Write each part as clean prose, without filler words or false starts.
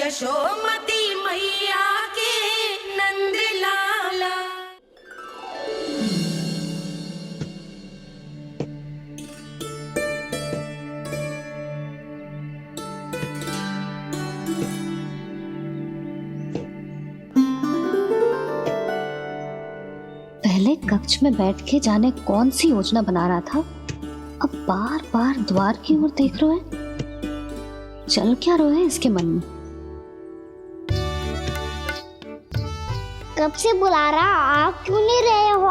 यशोमती मैया के नंद लाला। पहले कक्ष में बैठ के जाने कौन सी योजना बना रहा था, अब बार बार द्वार की ओर देख रहे हैं। चल क्या रहे हैं इसके मन में? कब से बुला रहा, आप क्यों नहीं रहे हो?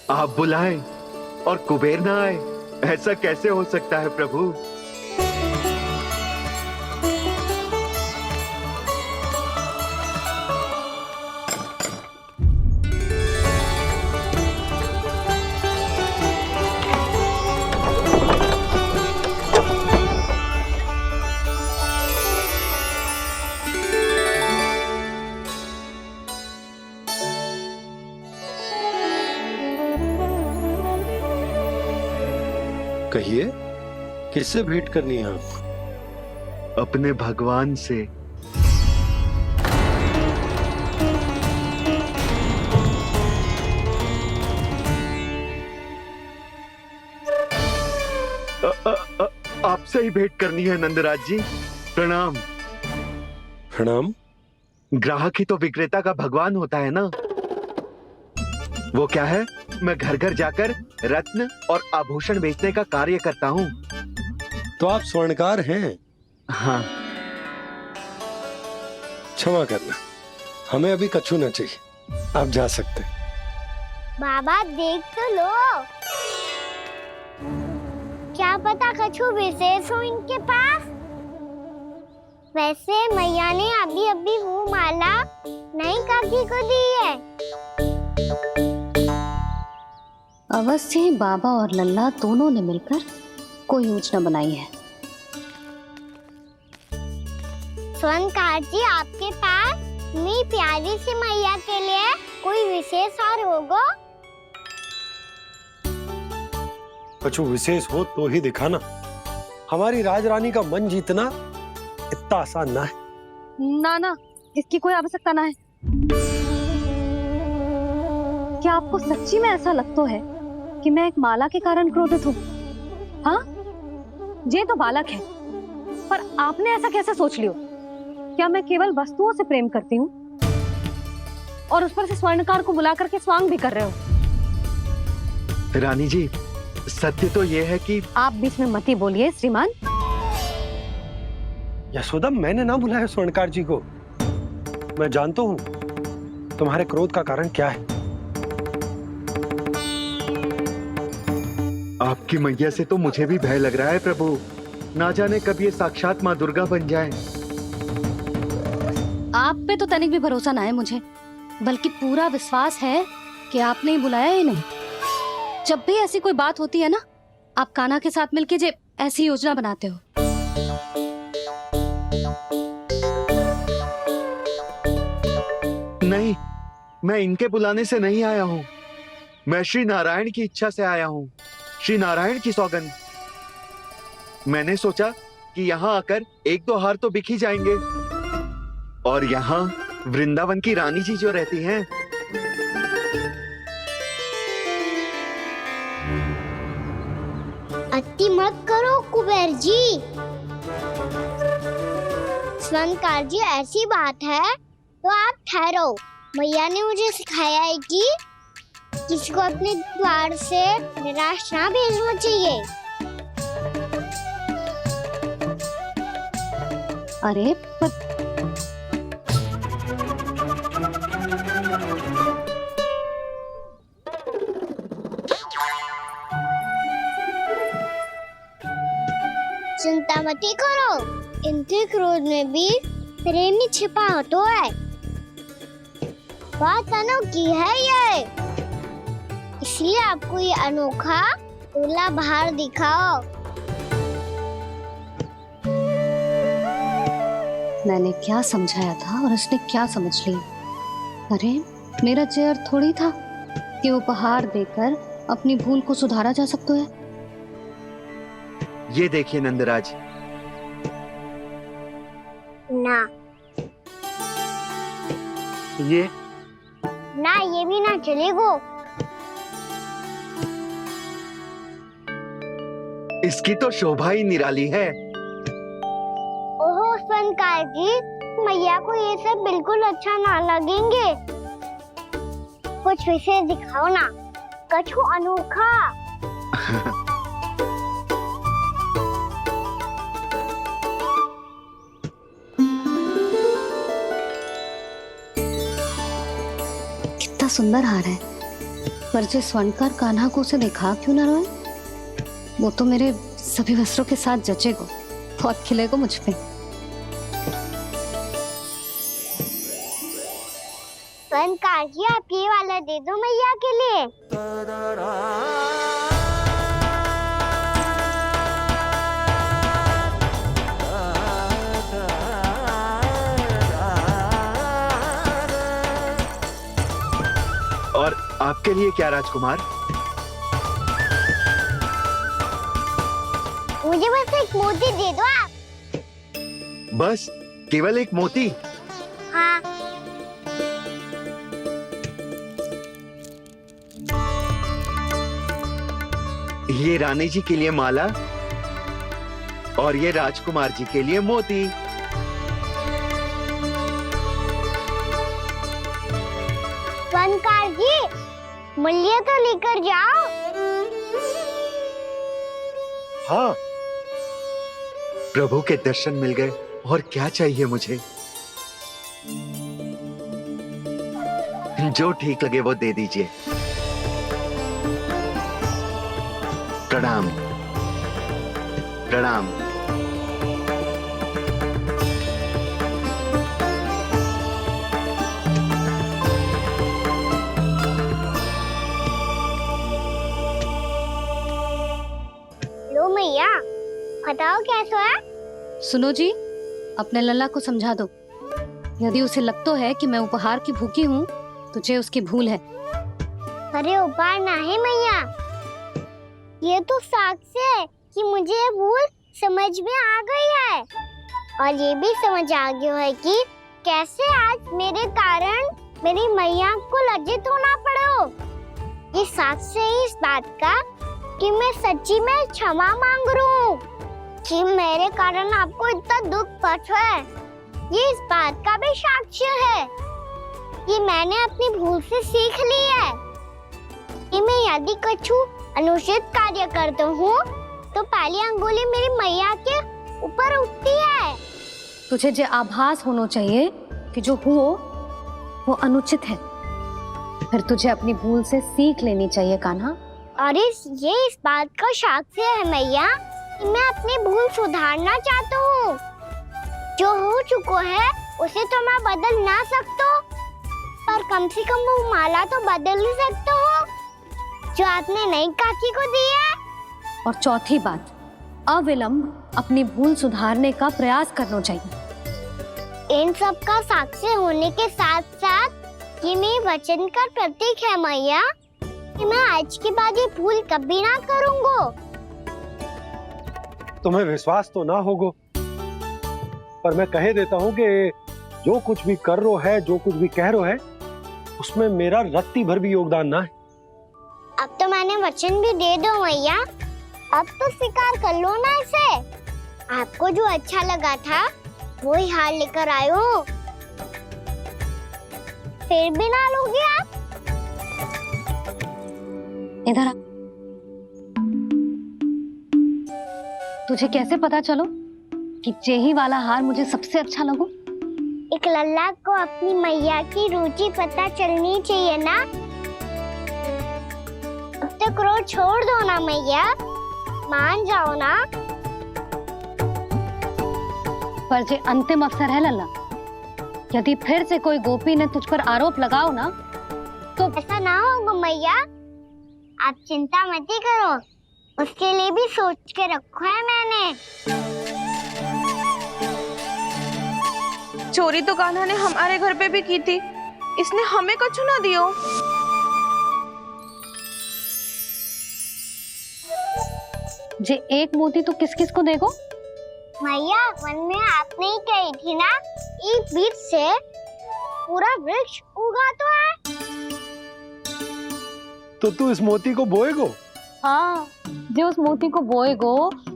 आप बुलाएं और कुबेर ना आए, ऐसा कैसे हो सकता है प्रभु? कहिए, किससे भेंट करनी है आपको? अपने भगवान से। आपसे ही भेंट करनी है नंदराज जी। प्रणाम। प्रणाम। ग्राहक ही तो विक्रेता का भगवान होता है ना। वो क्या है, मैं घर घर जाकर रत्न और आभूषण बेचने का कार्य करता हूँ। तो आप स्वर्णकार हैं? हाँ। क्षमा करना, हमें अभी कछु न चाहिए, आप जा सकते हैं। बाबा देख तो लो, क्या पता कछु विशेष हो इनके पास। वैसे मैया ने अभी अभी वो माला नई काकी को दी है। अवश्य ही बाबा और लल्ला दोनों ने मिलकर कोई योजना बनाई है। स्वर्णकार जी, आपके पास इतनी प्यारी सी मैया के लिए कोई विशेष और होगा? कछु विशेष हो तो ही दिखाना। हमारी राजरानी का मन जीतना इतना आसान ना है। ना, इसकी कोई आवश्यकता ना है। क्या आपको सच्ची में ऐसा लगता है कि मैं एक माला के कारण क्रोधित हूँ? हाँ, ये तो बालक है, पर आपने ऐसा कैसे सोच लिया? क्या मैं केवल वस्तुओं से प्रेम करती हूँ और उस पर से स्वर्णकार को बुला करके स्वांग भी कर रहे हो? रानी जी, सत्य तो ये है कि आप बीच में मत ही बोलिए श्रीमान। यशोदा, मैंने ना बुलाया स्वर्णकार जी को। मैं जानता हूँ तुम्हारे क्रोध का कारण क्या है। आपकी मैया से तो मुझे भी भय लग रहा है प्रभु। ना जाने कब ये साक्षात माँ दुर्गा बन जाए। आप पे तो तनिक भी भरोसा ना है मुझे, बल्कि पूरा विश्वास है कि आपने ही बुलाया इन्हें। जब भी ऐसी कोई बात होती है ना, आप कान्हा के साथ मिलके जे ऐसी योजना बनाते हो। नहीं, मैं इनके बुलाने से नहीं आया हूँ। मैं श्री नारायण की इच्छा से आया हूँ, श्री नारायण की सौगंध। मैंने सोचा कि यहाँ आकर एक दो हार तो बिक ही जाएंगे। और यहाँ वृंदावन की रानी जी जो रहती हैं, अति मत करो कुबेर जी। स्वर्णकार जी, ऐसी बात है तो आप ठहरो। मैया ने मुझे सिखाया है कि किसी को अपने द्वार से निराश ना भेजना चाहिए। अरे चिंता मत करो, इनके क्रोध में भी प्रेम ही छिपा तो है। बात अनोखी है ये, इसलिए आपको ये अनोखा दूल्हा बाहर दिखाओ। मैंने क्या समझाया था और उसने क्या समझ लिया? अरे मेरा चेयर थोड़ी था कि उपहार देकर अपनी भूल को सुधारा जा सकता है। ये देखिए नंदराज, ना ये ना, ये भी ना चलेगो। इसकी तो शोभा ही निराली है। ओहो स्वनकार जी, मैया को ये सब बिल्कुल अच्छा ना लगेंगे। कुछ विशेष दिखाओ ना, कछु अनोखा। कितना सुंदर हार है, पर जो स्वर्णकार कान्हा को उसे दिखा क्यों ना रोए? वो तो मेरे सभी वस्त्रों के साथ जचेगा, बहुत खिलेगा मुझ पे। स्वनकार जी, आप ये वाला दे दो मैया के लिए। और आपके लिए क्या राजकुमार? मुझे बस एक मोती दे दो आप। बस केवल एक मोती? हाँ। ये रानी जी के लिए माला और ये राजकुमार जी के लिए मोती। स्वनकार जी, मूल्य तो लेकर जाओ। हाँ, प्रभु के दर्शन मिल गए, और क्या चाहिए मुझे? जो ठीक लगे वो दे दीजिए। प्रणाम प्रणाम। लो मैया, बताओ कैसा है? सुनो जी, अपने लल्ला को समझा दो। यदि उसे लगता है कि मैं उपहार की भूखी हूँ, तो ये उसकी भूल है। अरे उपहार ना है मैया, ये तो साक्ष्य है कि मुझे ये भूल समझ में आ गई है, और ये भी समझ आ गया है कि कैसे आज मेरे कारण मेरी मैया को लज्जित होना पड़ो। ये साक्ष्य है इस बात का कि मैं सच्ची में क्षमा मांग रहा हूँ कि मेरे कारण आपको इतना दुख पहुंचा है। ये इस बात का भी साक्ष्य है कि मैंने अपनी भूल से सीख ली है कि मैं यदि कछु अनुचित कार्य करता हूँ तो पहली अंगुली मेरी मैया के ऊपर उठती है। तुझे जो आभास होना चाहिए कि जो हुआ वो अनुचित है, फिर तुझे अपनी भूल से सीख लेनी चाहिए कान्हा। और ये इस बात का साक्ष्य है मैया कि मैं अपनी भूल सुधारना चाहता हूँ। जो हो चुका है उसे तो मैं बदल ना सकता, पर कम से कम वो माला तो बदल ही सकता हूँ जो आपने नई काकी को दी है। और चौथी बात, अविलंब अपनी भूल सुधारने का प्रयास करना चाहिए। इन सब का साक्ष्य होने के साथ साथ ये मेरे वचन का प्रतीक है मैया कि मैं आज के बाद ये भूल कभी ना करूँगा। तुम्हें विश्वास तो ना होगा, पर मैं कह देता हूँ कि जो कुछ भी कर रो है, जो कुछ भी कह रो है, उसमें मेरा रत्ती भर भी योगदान ना है। अब तो मैंने वचन भी दे दो मैया, अब तो स्वीकार कर लो ना इसे। आपको जो अच्छा लगा था वही हार लेकर आयो, फिर भी ना लोगे आप? इधर आ। तुझे कैसे पता चलो कि जेही वाला हार मुझे सबसे अच्छा लगो? एक लल्ला को अपनी मैया की रुचि पता चलनी चाहिए ना। अब तक क्रोध छोड़ दो ना मैया, मान जाओ ना। पर जे अंतिम अवसर है लल्ला, यदि फिर से कोई गोपी ने तुझ पर आरोप लगाओ ना तो ऐसा ना होगा मैया, आप चिंता मत ही करो, उसके लिए भी सोच के रखा है मैंने। चोरी तो कान्हा ने हमारे घर पे भी की थी, इसने हमें कछु ना दियो। जे एक मोती तो किस किस को देगो? मैया मन में आपने ही कही थी ना, एक बीज से पूरा वृक्ष उगा तो है। तो तू इस मोती को बोएगो? हाँ, जो उस मोती को बोएगो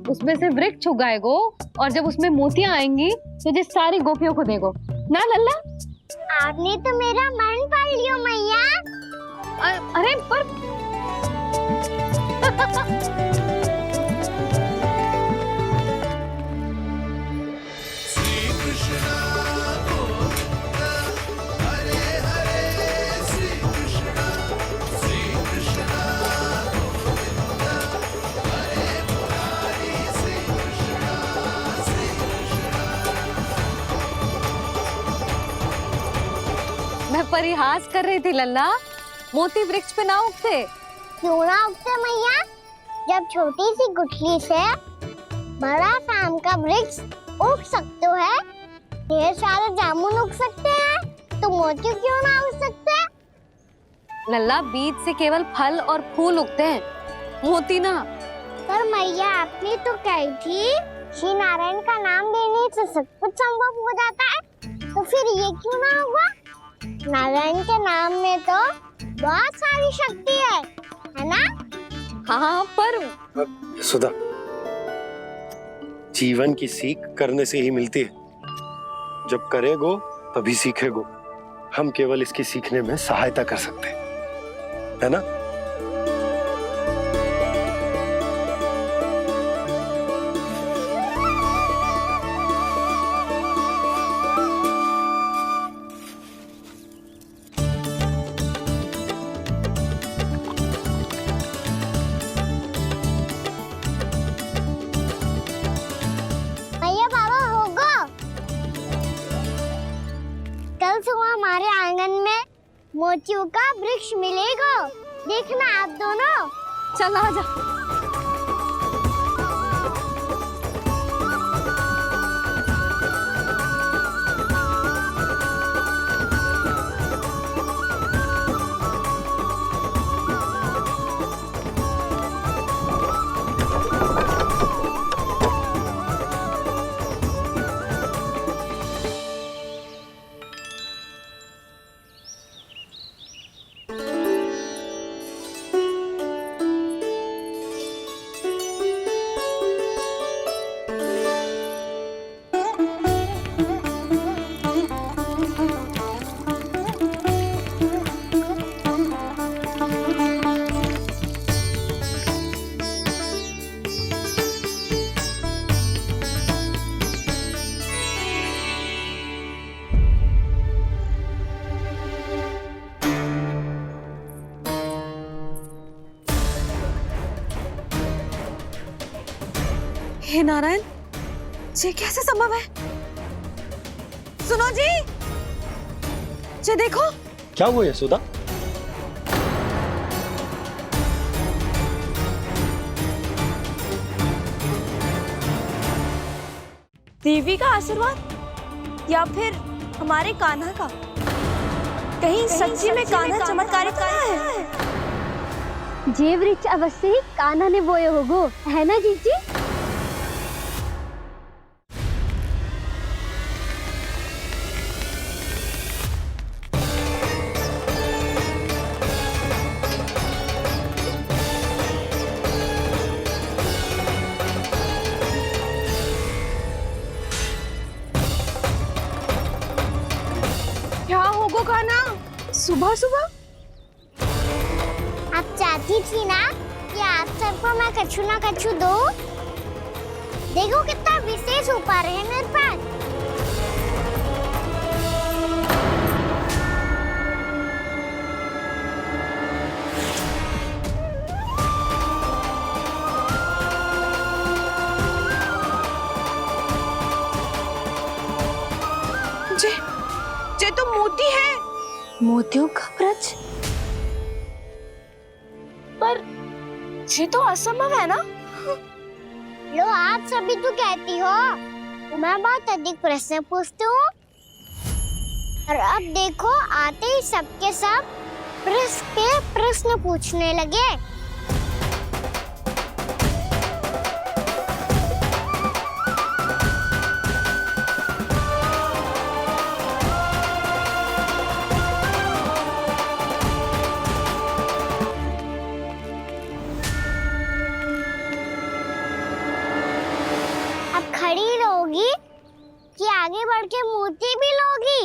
उसमें से वृक्ष उगाएगो, और जब उसमें मोतियां आएंगी तो जिस सारी गोपियों को देगो ना लल्ला। आपने तो मेरा मन पढ़ लियो मैया। अरे पर मैं परिहास कर रही थी लल्ला, मोती वृक्ष पे ना उगते। क्यों ना उगते मैया? जब छोटी सी गुठली से बड़ा आम का वृक्ष उग सकते है, ढेर सारे जामुन उग सकते हैं, तो मोती क्यों ना उग सकते? लल्ला, बीज से केवल फल और फूल उगते हैं, मोती ना। पर मैया आपने तो कही थी श्री नारायण का नाम लेने से सब कुछ संभव हो जाता है, तो फिर ये क्यों ना हुआ? नारायण के नाम में तो बहुत सारी शक्ति है ना? हाँ, पर सुधा, जीवन की सीख करने से ही मिलती है। जब करेगो तभी सीखेगो। हम केवल इसकी सीखने में सहायता कर सकते हैं, है ना? भैया बाबा होगो, कल सुबह हमारे आंगन में मोतियों का वृक्ष मिलेगा, देखना आप दोनों। चल आजा। हे नारायण, ये कैसे संभव है? सुनो जी, ये देखो। क्या हुआ यशोदा? देवी का आशीर्वाद या फिर हमारे कान्हा का? कहीं सच्ची में कान्हा चमत्कारित कर रहा है? जे वृक्ष अवश्य ही कान्हा ने बोए होगो, है ना जीजी? क्या होगो कान्हा सुबह सुबह? आप चाहती थी ना कि आप सबको मैं कछु ना कछु दो। देखो कितना विशेष उपहार है मेरे पास। ये तो मोती है। मोतियों का ब्रज? पर ये तो असंभव है ना? लो, आप सभी तो कहती हो मैं बहुत अधिक प्रश्न पूछती हूँ, और अब देखो आते ही सबके सब प्रश्न पे प्रश्न पूछने लगे। बढ़ के मोती भी लोगी?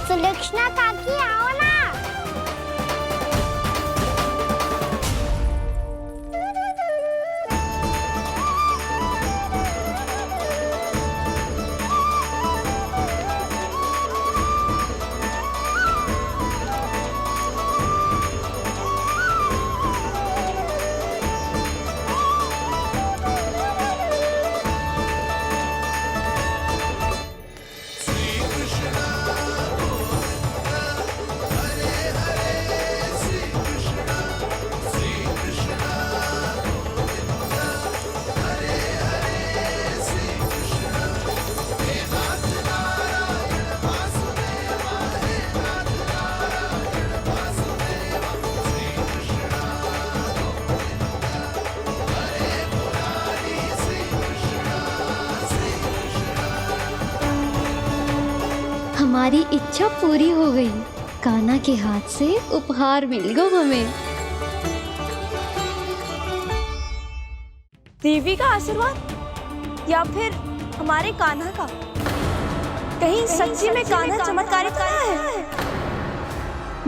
सुलक्षणा काकी आओ ना। हमारी इच्छा पूरी हो गई। कान्हा के हाथ से उपहार मिल गया हमें। देवी का आशीर्वाद या फिर हमारे कान्हा का? कहीं सच्ची में कान्हा चमत्कारित करा है?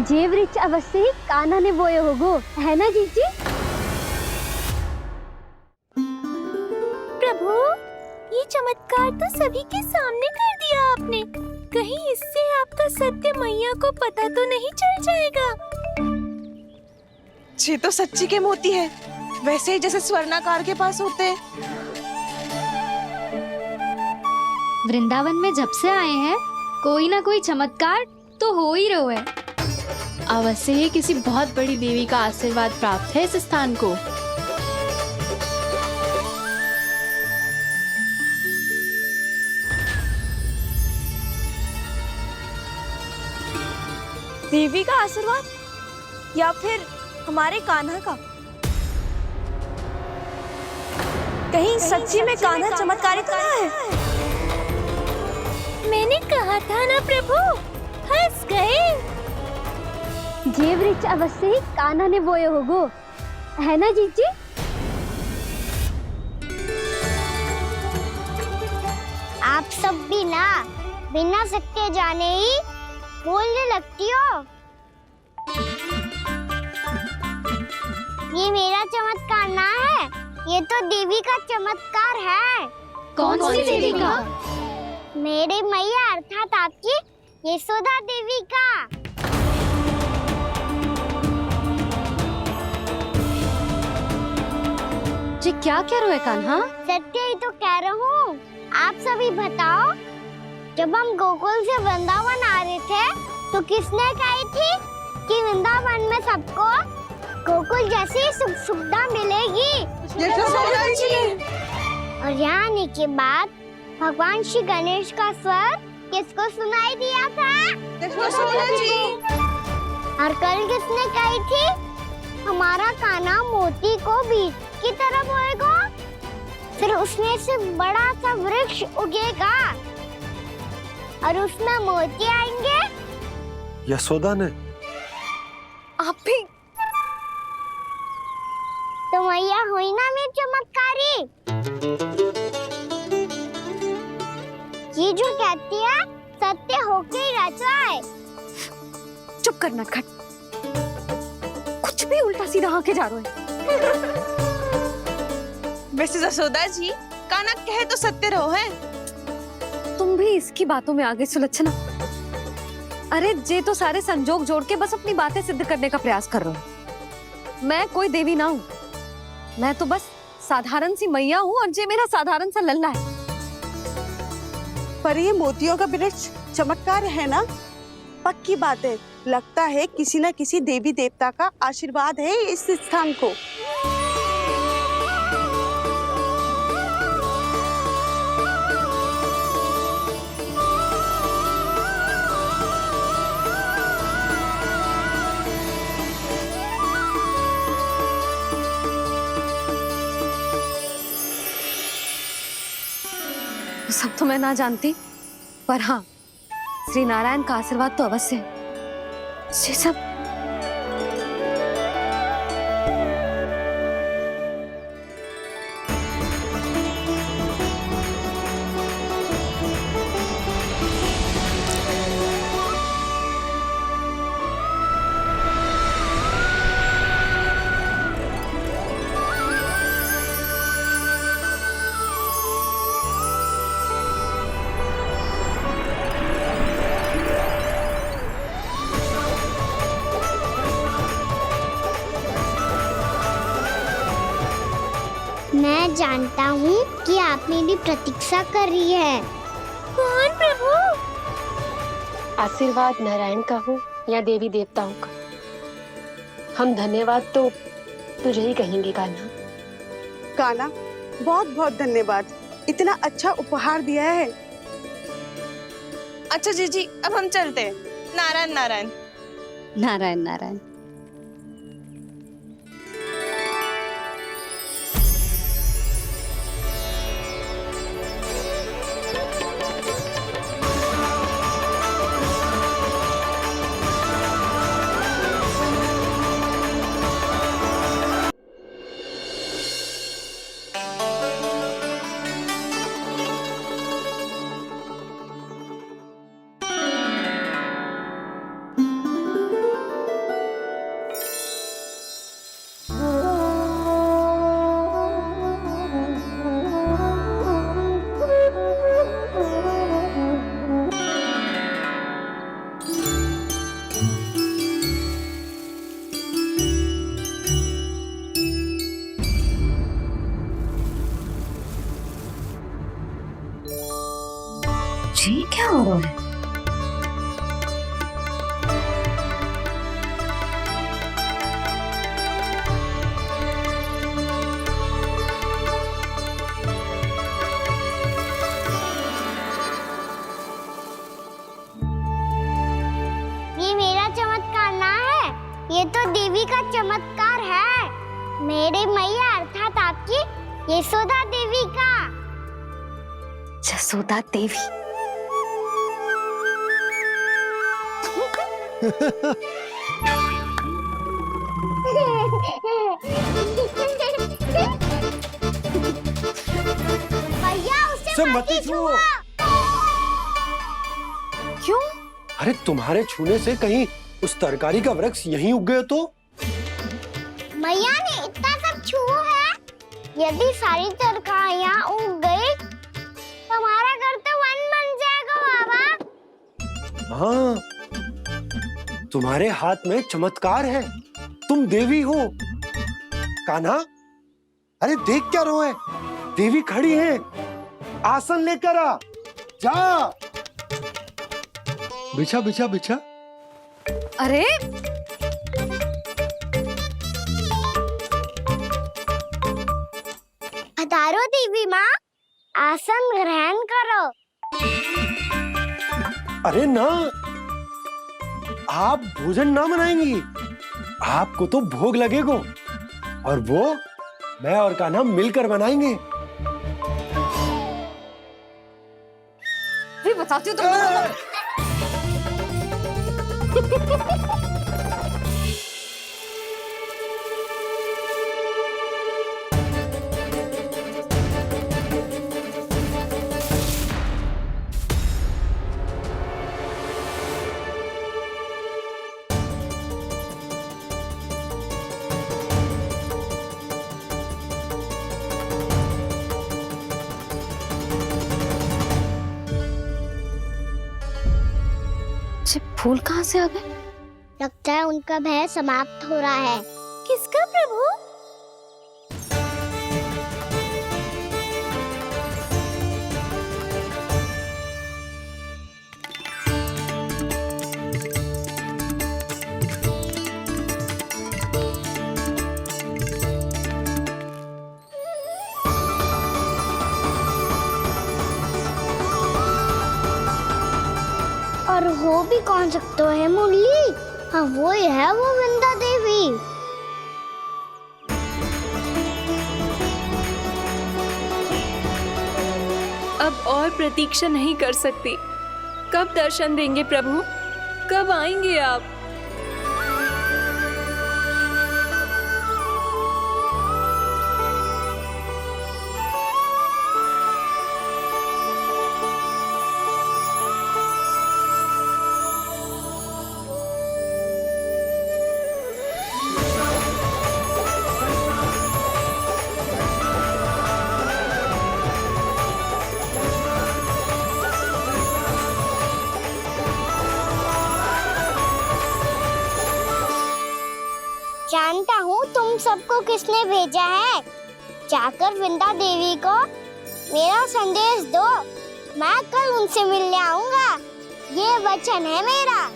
जे वृक्ष अवश्य ही कान्हा ने बोए होगो, है ना जीजी? प्रभु, ये चमत्कार तो सभी के सामने कर दिया आपने। कहीं इससे आपका सत्य मैया को पता तो नहीं चल जाएगा? ये तो सच्ची के मोती है, वैसे ही जैसे स्वर्णाकार के पास होते हैं। वृंदावन में जब से आए हैं कोई ना कोई चमत्कार तो हो ही रहा है। अवश्य ही किसी बहुत बड़ी देवी का आशीर्वाद प्राप्त है इस स्थान को। देवी का आशीर्वाद या फिर हमारे कान्हा का? कहीं सच्ची में कान्हा चमत्कारित करा है? मैंने कहा था ना प्रभु, हंस गए। जे वृक्ष अवश्य ही कान्हा ने बोए होगो, है ना जीजी? आप सब भी ना बिना सत्य जाने ही बोलने लगती हो। ये मेरा चमत्कार ना है, ये तो देवी का चमत्कार है। कौन सी देवी का? मेरे मैया अर्थात आपकी यशोदा देवी का। जी क्या कह रहे हो कान्हा? सत्य ही तो कह रहा हूँ। आप सभी बताओ, जब हम गोकुल से वृंदावन आ रहे थे तो किसने कही थी कि वृंदावन में सबको गोकुल जैसी सुख सुविधा मिलेगी? यशोदा जी ने। और यहाँ आने के बाद भगवान श्री गणेश का स्वर किसको सुनाई दिया था? यशोदा जी। और कल किसने कही थी हमारा कान्हा मोती को बीज की तरह बोएगा, फिर उसमें से बड़ा सा वृक्ष उगेगा और उसमें मोती आएंगे? यशोदा ने। आप भी तो मैया हुई ना मेरी चमत्कारी। ये जो कहती है सत्य होके ही रहता है। चुप कर नटखट, कुछ भी उल्टा सीधा आके जा रहे हो। वैसे यशोदा जी, कान्हा कहे तो सत्य रहो है। तुम भी इसकी बातों में आगे सुलझना। अरे जे तो सारे संजोग जोड़ के बस अपनी बातें सिद्ध करने का प्रयास कर रहे हो। मैं कोई देवी ना हूँ, मैं तो बस साधारण सी मैया हूँ और जे मेरा साधारण सा लल्ला है। पर ये मोतियों का वृक्ष चमत्कार है ना? पक्की बात है, लगता है किसी न किसी देवी देवता का आशीर्वाद है इस स्थान को। सब तो मैं ना जानती, पर हाँ, श्री नारायण का आशीर्वाद तो अवश्य है। ये सब मैं जानता हूँ कि आप मेरी प्रतीक्षा कर रही है। कौन प्रभु? आशीर्वाद नारायण का हो या देवी देवताओं का, हम धन्यवाद तो तुझे ही कहेंगे कान्हा। कान्हा, बहुत बहुत धन्यवाद, इतना अच्छा उपहार दिया है। अच्छा जीजी, अब हम चलते हैं। नारायण नारायण। नारायण नारायण। जी क्या हो रहा है? ये मेरा चमत्कार ना है, ये तो देवी का चमत्कार है। मेरे मैया अर्थात आपकी यशोदा देवी का। जसोदा देवी। भैया उसे मत छुओ। क्यों? अरे तुम्हारे छूने से कहीं उस तरकारी का वृक्ष यहीं उग गए तो? मैया ने इतना सब छुआ है, यदि सारी तरकारियां उग गई तो हमारा घर तो वन बन जाएगा बाबा। हाँ, तुम्हारे हाथ में चमत्कार है, तुम देवी हो। कान्हा, अरे देख क्या रहो है, देवी खड़ी है, आसन लेकर आ, जा। बिछा बिछा बिछा। अरे पधारो देवी माँ, आसन ग्रहण करो। अरे ना, आप भोजन ना बनाएंगी, आपको तो भोग लगेगा और वो मैं और कान्हा मिलकर बनाएंगे। भी बताती हूँ तुमको। फूल कहाँ से आ गए? लगता है उनका भय समाप्त हो रहा है। किसका प्रभु? और हो भी कौन सकता है मुरली? हाँ वो ही है, वो वृंदा देवी। अब और प्रतीक्षा नहीं कर सकती। कब दर्शन देंगे प्रभु? कब आएंगे आप? जानता हूँ तुम सबको किसने भेजा है। जाकर वृंदा देवी को मेरा संदेश दो। मैं कल उनसे मिलने आऊंगा, ये वचन है मेरा।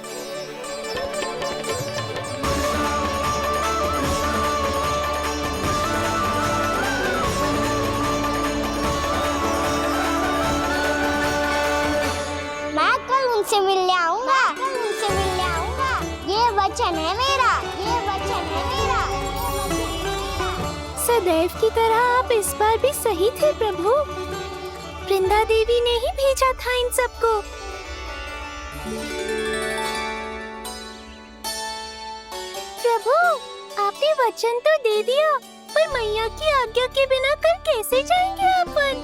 मैं कल उनसे मिलने आऊंगा, ये वचन है मेरा, ये वचन है मेरा। सदैव की तरह आप इस बार भी सही थे प्रभु। वृंदा देवी ने ही भेजा था इन सबको। प्रभु, आपने वचन तो दे दिया, पर मैया की आज्ञा के बिना कल कैसे जाएंगे अपन?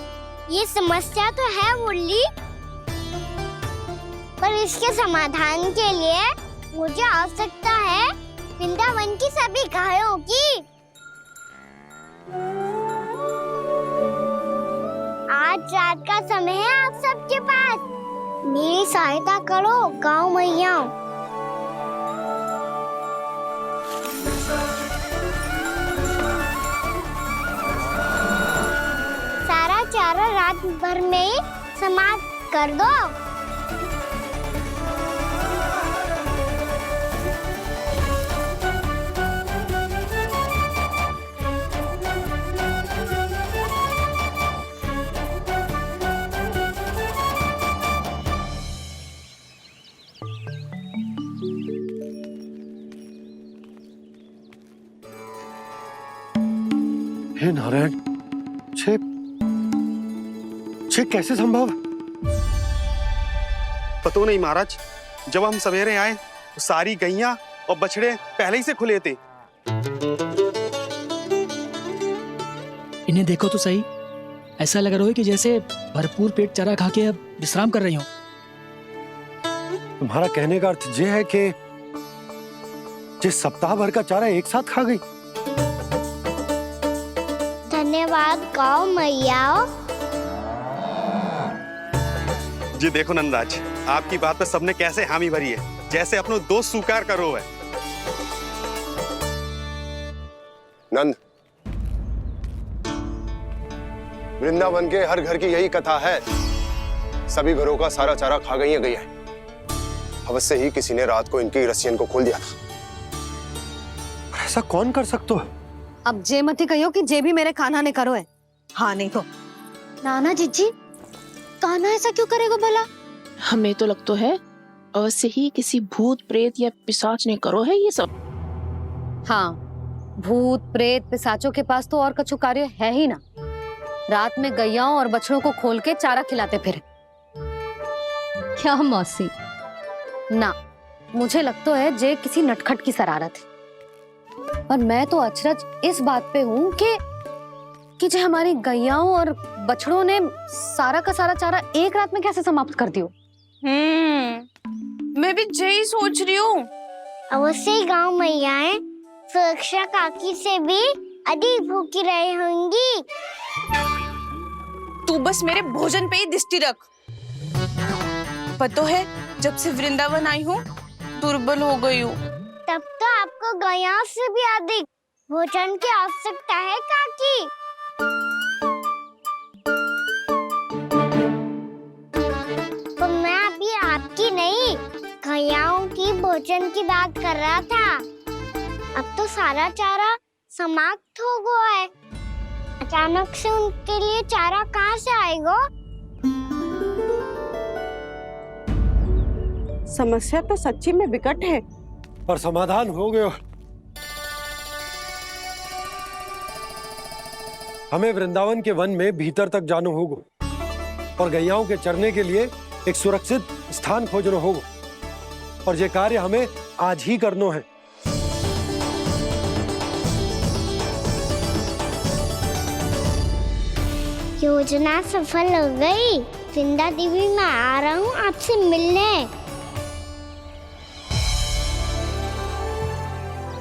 ये समस्या तो है मुरली, पर इसके समाधान के लिए मुझे आवश्यकता है वृंदावन की सभी गायों की। आज रात का समय है आप सबके पास, मेरी सहायता करो गाँव मैया। सारा चारा रात भर में ही समाप्त कर दो। हे नारायण, छे कैसे संभव? पतो नहीं महाराज, जब हम सवेरे आए तो सारी गैया और बछड़े पहले ही से खुले थे। इन्हें देखो तो सही, ऐसा लग रहा है कि जैसे भरपूर पेट चारा खा के अब विश्राम कर रही हो। तुम्हारा कहने का अर्थ ये है कि जिस सप्ताह भर का चारा एक साथ खा गई। धन्यवाद गाँव मैया। जी देखो नंदराज, आपकी बात पे सबने कैसे हामी भरी है, जैसे अपनो दोस्त स्वीकार करो है। नंद, वृंदावन के हर घर की यही कथा है, सभी घरों का सारा चारा खा गई है। अवश्य ही किसी ने रात को इनकी रस्सियन को खोल दिया था। ऐसा कौन कर सकता है? अब जे मत ही कहियो कि जे भी मेरे कान्हा ने करो है। हाँ नहीं तो नाना जीजी, कान्हा ऐसा क्यों करेगा भला? हमें तो लगता है अवश्य ही किसी भूत प्रेत या पिशाच ने करो है ये सब। हाँ, भूत प्रेत पिशाचों के पास तो और कछु कार्य है ही ना। रात में गैयाओं और बछड़ों को खोल के चारा खिलाते फिर। क्या मौसी? ना, मुझे लगता है जे किसी नटखट की शरारत है। और मैं तो अचरज इस बात पे हूँ कि जो हमारी गैयाओं और बछड़ों ने सारा का सारा चारा एक रात में कैसे समाप्त कर दियो। मैं भी यही सोच रही हूँ। अवश्य ही गाँव मैयाएं सुरक्षा काकी से भी अधिक भूखी रही होंगी। तू बस मेरे भोजन पे ही दृष्टि रख। पता है, जब से वृंदावन आई हूँ दुर्बल हो गई हूँ। तब तो आपको गैयाओं से भी अधिक भोजन की आवश्यकता है काकी। तो मैं अभी आपकी नहीं, गैयाओं की भोजन की बात कर रहा था। अब तो सारा चारा समाप्त हो गया है, अचानक से उनके लिए चारा कहाँ से आएगा? समस्या तो सच्ची में विकट है, पर समाधान हो गया। हमें वृंदावन के वन में भीतर तक जाना होगा और गैयाओं के चरने के लिए एक सुरक्षित स्थान खोजना होगा, और ये कार्य हमें आज ही करना है। योजना सफल हो गई। वृंदा देवी, मैं आ रहा हूँ आपसे मिलने।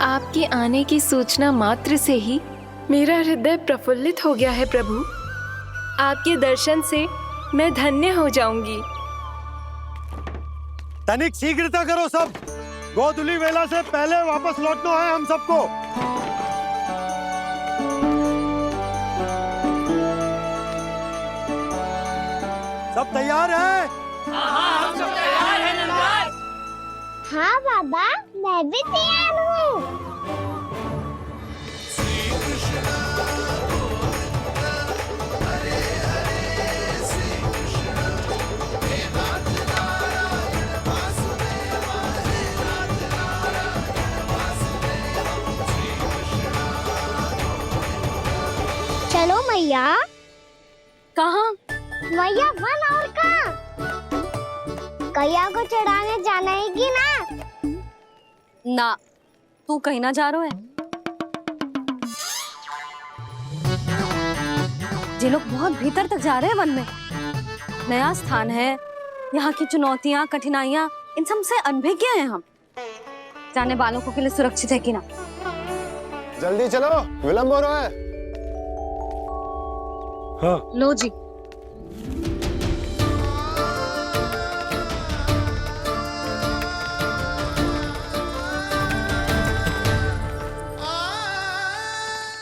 आपके आने की सूचना मात्र से ही मेरा हृदय प्रफुल्लित हो गया है प्रभु। आपके दर्शन से मैं धन्य हो जाऊंगी। तनिक शीघ्रता करो सब, गोधुली वेला से पहले वापस लौटना है हम सबको। सब तैयार है? हाँ बाबा, मैं भी तैयार हूँ। चलो मैया। कहाँ? मैया वन और कहाँ? कैया को चढ़ाने जाना है कि ना? ना, तू कहीं ना जा रहा है। ये लोग बहुत भीतर तक जा रहे हैं वन में। नया स्थान है, यहाँ की चुनौतियाँ, कठिनाइयाँ, इन सब से अनभिज्ञ हैं हम। जाने वालों के लिए सुरक्षित है कि ना? जल्दी चलो, विलंब हो रहा है। हाँ। लो जी।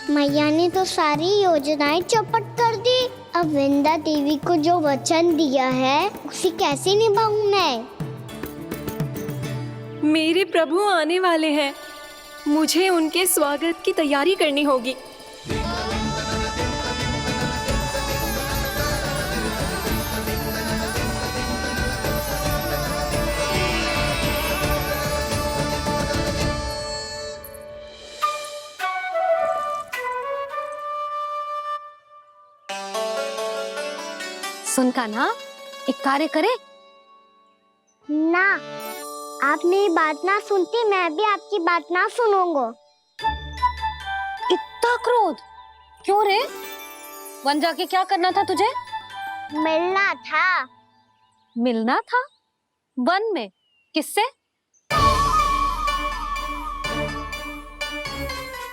मैया ने तो सारी योजनाएं चौपट कर दी। अब वृंदा देवी को जो वचन दिया है उसे कैसे निभाऊं मैं? मेरे प्रभु आने वाले हैं, मुझे उनके स्वागत की तैयारी करनी होगी। सुन कान्हा, एक कार्य करे? ना, आप मेरी बात ना सुनती, मैं भी आपकी बात ना सुनूंगा। इतना क्रोध क्यों रे? वन जाके क्या करना था तुझे? मिलना था। मिलना था? वन में? किससे?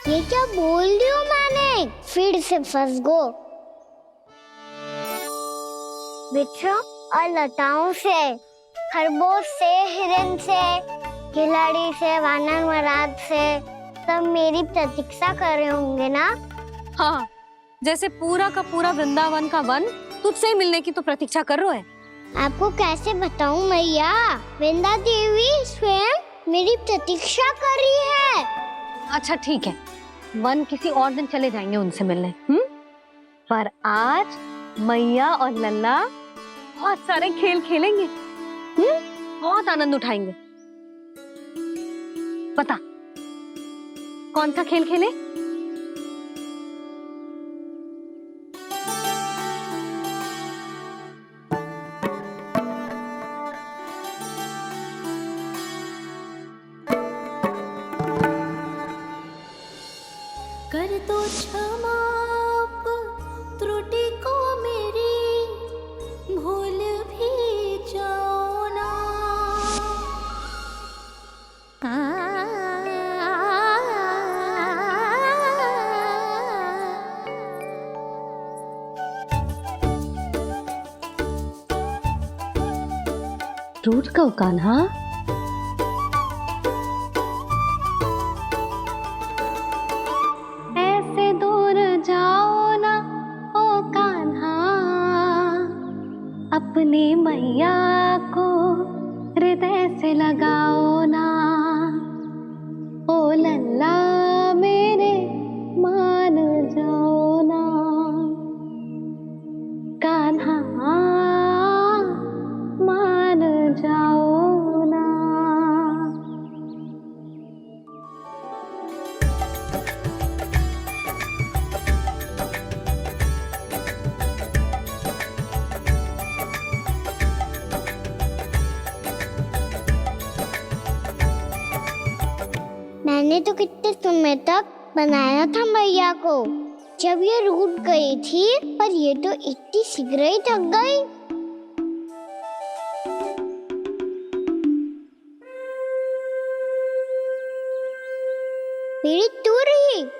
ये क्या बोल रही हूँ मैंने? फिर से फंस गो। बिच्छू और लताओं से, खरगोश से, हिरन से, खिलाड़ी से, वानर महाराज से, सब मेरी प्रतीक्षा कर रहे होंगे ना? हाँ, जैसे पूरा का पूरा वृंदावन का वन तुझसे ही मिलने की तो प्रतीक्षा कर रहा है। आपको कैसे बताऊं मैया? वृंदा देवी स्वयं मेरी प्रतीक्षा कर रही है। अच्छा ठीक है, वन किसी और दिन चले जाएंगे उनसे मिलने। पर आज मैया और लल्ला बहुत सारे खेल खेलेंगे। बहुत आनंद उठाएंगे। पता कौन सा खेल खेले? कर दो क्षमा त्रुटि को मेरी, भूल भी जाओ ना। रूठ कब कान्हा? ऐसे दूर जाओ ना ओ कान्हा, अपनी मैया को हृदय से लगाओ ना। ओ लल्ला मेरे मान जाओ ना, कान्हा मान जाओ ना। मैंने तो कितने समय तक बनाया था मैया को, जब ये रूठ गई थी, पर ये तो इतनी शीघ्र ही थक गई। मेरी तू रही।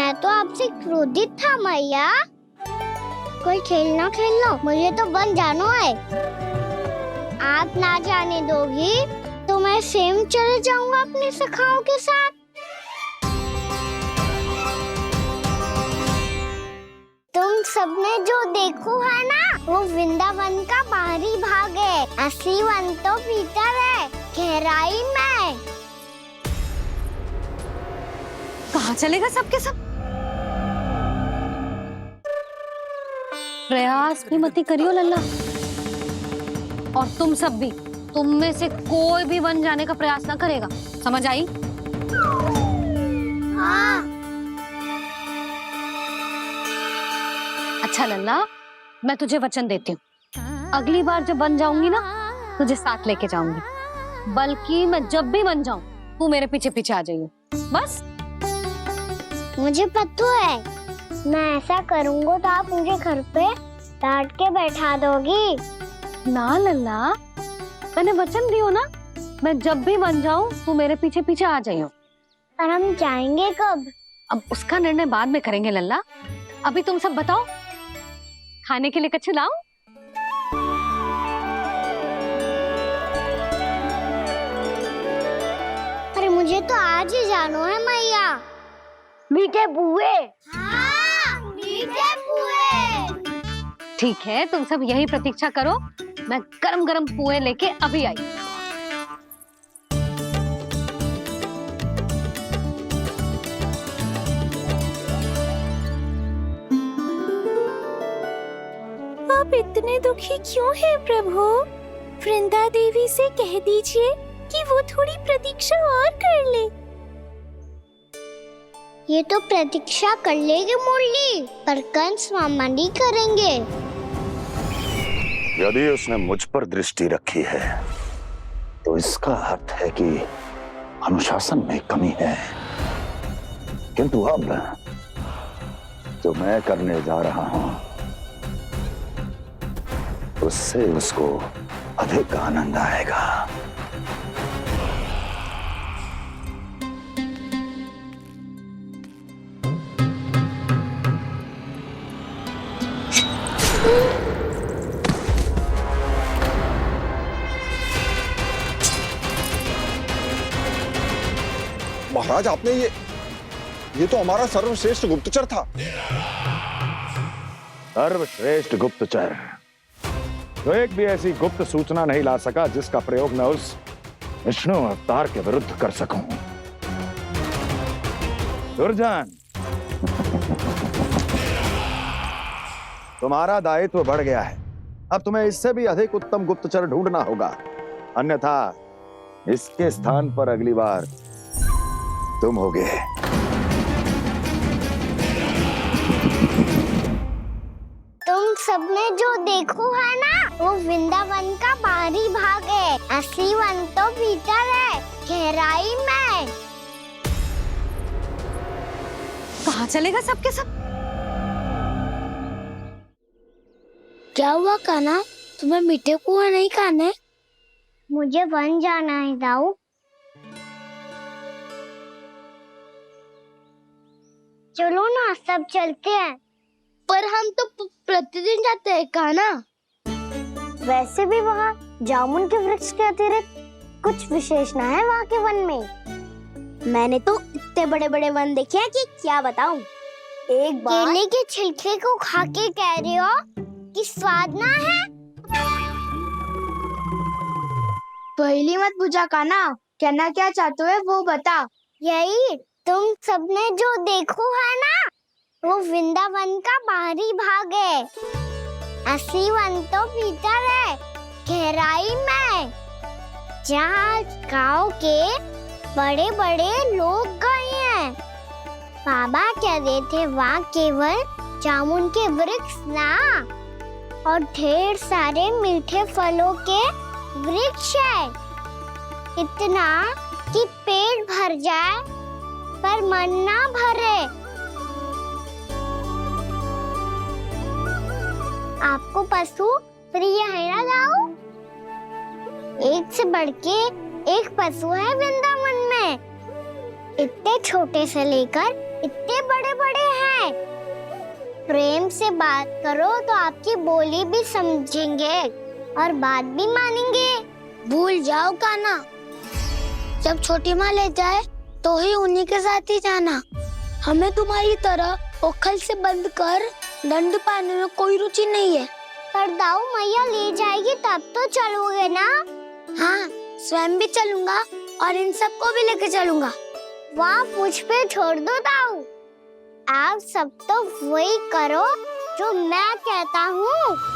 मैं तो आपसे क्रोधित था मैया। कोई खेलना खेल लो, मुझे तो बन जाना है। आप ना जाने दोगी तो मैं स्वयं चले जाऊंगा अपने सखाओं के साथ। तुम सबने जो देखो है ना, वो वृंदावन का बाहरी भाग है। असली वन तो भीतर है, गहराई में। कहाँ चलेगा सबके सब? प्रयास भी मत करियो लल्ला। और तुम सब भी, तुम में से कोई भी वन जाने का प्रयास ना करेगा, समझ आई? हाँ। अच्छा लल्ला, मैं तुझे वचन देती हूँ, अगली बार जब बन जाऊंगी ना, तुझे साथ लेके जाऊंगी। बल्कि मैं जब भी बन जाऊं, तू मेरे पीछे पीछे आ जाइए, बस। मुझे पता है, मैं ऐसा करूंगा तो आप मुझे घर पे डांट के बैठा दोगी। ना लल्ला, मैंने वचन दियो ना, मैं जब भी बन जाऊं, तू मेरे पीछे पीछे आ जाइयो। पर हम जाएंगे कब? अब उसका निर्णय बाद में करेंगे लल्ला। अभी तुम सब बताओ, खाने के लिए कुछ लाऊं? अरे मुझे तो आज ही जाना है मैया। मीठे बुए। हाँ, मीठे बुए। ठीक है, तुम सब यही प्रतीक्षा करो, मैं गरम गरम पुए लेके अभी आई। आप इतने दुखी क्यों हैं प्रभु? वृंदा देवी से कह दीजिए कि वो थोड़ी प्रतीक्षा और कर ले। ये तो प्रतीक्षा कर लेगी मुरली, पर कंस मामा नहीं करेंगे। यदि उसने मुझ पर दृष्टि रखी है, तो इसका अर्थ है कि अनुशासन में कमी है। किंतु अब जो मैं करने जा रहा हूं, उससे उसको अधिक आनंद आएगा। महाराज, आपने ये तो हमारा सर्वश्रेष्ठ गुप्तचर था। सर्वश्रेष्ठ गुप्तचर तो एक भी ऐसी गुप्त सूचना नहीं ला सका जिसका प्रयोग मैं उस विष्णु अवतार के विरुद्ध कर सकूं। दुर्जन, तुम्हारा दायित्व बढ़ गया है। अब तुम्हें इससे भी अधिक उत्तम गुप्तचर ढूंढना होगा, अन्यथा इसके स्थान पर अगली बार तुम होगे। तुम सबने जो देखो है ना, वो वृंदावन का बाहरी भाग है। असली वन तो भीतर है, गहराई में। कहाँ चलेगा सबके सब? क्या हुआ कान्हा, तुम्हें मीठे कुआं नहीं खाने? मुझे वन जाना है दाऊ। चलो ना, सब चलते हैं। पर हम तो प्रतिदिन जाते हैं कान्हा। वैसे भी वहाँ जामुन के वृक्ष के अतिरिक्त कुछ विशेष ना है वहाँ के वन में। मैंने तो इतने बड़े बड़े वन देखे हैं कि क्या बताऊं। एक बार केले के छिलके को खा के कह रहे हो कि स्वाद ना है? पहली मत बुझा कान्हा, कहना क्या चाहते हो वो बता। यही तुम सबने जो देखो है ना, वो वृंदावन का बाहरी भाग है। असली वन तो भीतर है, गहराई में, जहाँ गांव के बड़े बड़े लोग गए हैं। बाबा कह रहे थे वहाँ केवल जामुन के वृक्ष ना, और ढेर सारे मीठे फलों के वृक्ष है। इतना कि पेट भर जाए पर मन ना भरे। आपको पशु प्रिय है ना जाओ? एक से बढ़ के एक पशु है वृंदावन में। इतने छोटे से लेकर इतने बड़े बड़े हैं। प्रेम से बात करो तो आपकी बोली भी समझेंगे और बात भी मानेंगे। भूल जाओ कान्हा, जब छोटी माँ ले जाए तो ही उन्हीं के साथ ही जाना। हमें तुम्हारी तरह ओखल से बंद कर दंड पाने में कोई रुचि नहीं है। पर दाऊ मैया ले जाएगी तब तो चलोगे ना? हाँ, स्वयं भी चलूंगा और इन सबको भी लेके चलूंगा। वाह, मुझ पे छोड़ दो दाऊ। आप सब तो वही करो जो मैं कहता हूँ।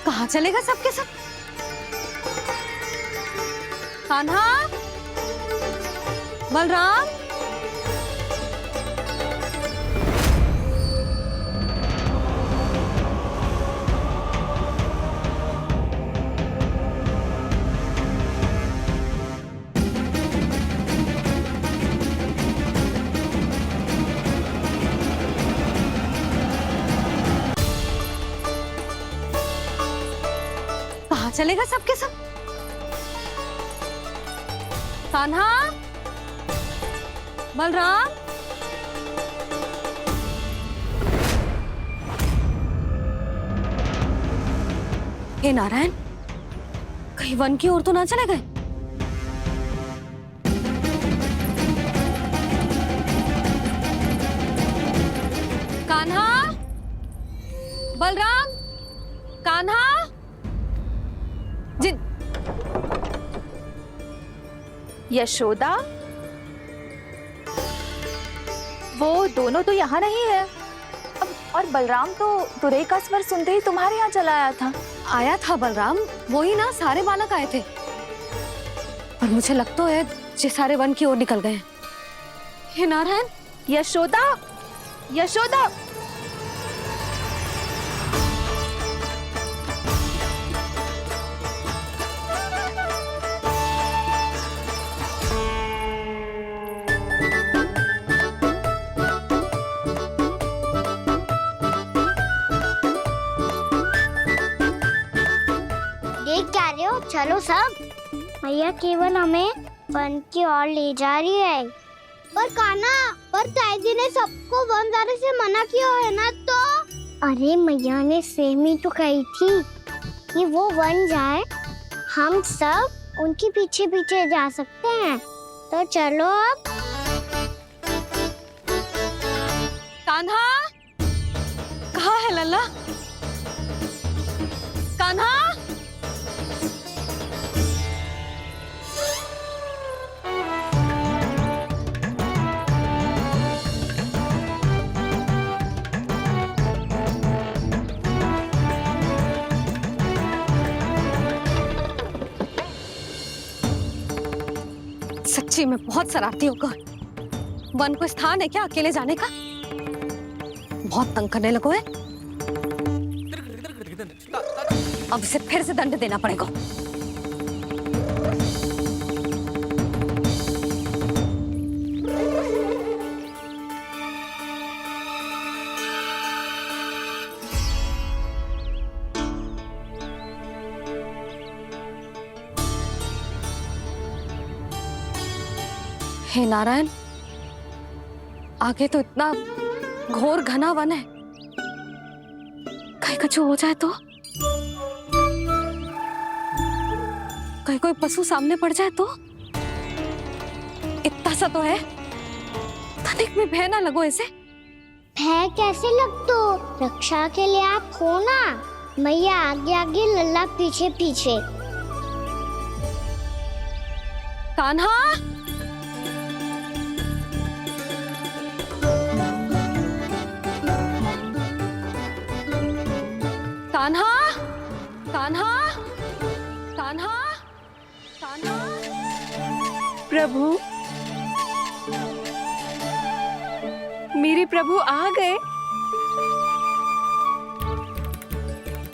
कहाँ चलेगा सबके सब? कान्हा, बलराम, कहाँ चलेगा सबके सब? कान्हा, बलराम, हे नारायण, कहीं वन की ओर तो ना चले गए? कान्हा, बलराम, कान्हा, जिन यशोदा, वो दोनों तो यहाँ नहीं है। अब और बलराम तो तुरई का स्वर सुनते ही तुम्हारे यहाँ चला आया था। आया था बलराम, वही ना सारे बालक आए थे। पर मुझे लगता है ये सारे वन की ओर निकल गए। हे नारायण, यशोदा, यशोदा, देख क्या रहे हो? चलो सब। मैया केवल हमें वन की ओर ले जा रही है। पर कान्हा, पर ताईजी ने सबको वन जाने से मना किया है ना? तो अरे मैया ने सेम ही तो कही थी कि वो वन जाए, हम सब उनके पीछे पीछे जा सकते हैं। तो चलो अब। कान्हा, कहाँ है लल्ला? कान्हा, सच्ची में बहुत शरारती होकर वन को स्थान है क्या अकेले जाने का? बहुत तंग करने लगो है। अब इसे फिर से दंड देना पड़ेगा। हे नारायण, आगे तो इतना घोर घना वन है, कहीं कुछ हो जाए तो? कहीं कोई पशु सामने पड़ जाए तो? इतना सा तो है, तनिक में भय ना लगो ऐसे। भय कैसे लगतो? रक्षा के लिए आप हो ना। मैया आगे आगे, लल्ला पीछे पीछे। कान्हा, कान्हा, कान्हा, कान्हा, कान्हा। प्रभु, मेरे प्रभु आ गए।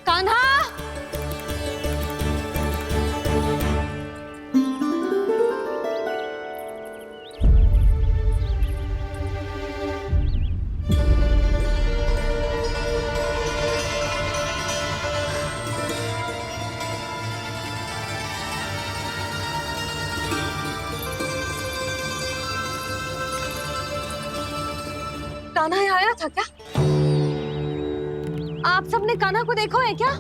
कान्हा, कान्हा यहाँ आया था क्या? आप सबने कान्हा को देखो है क्या?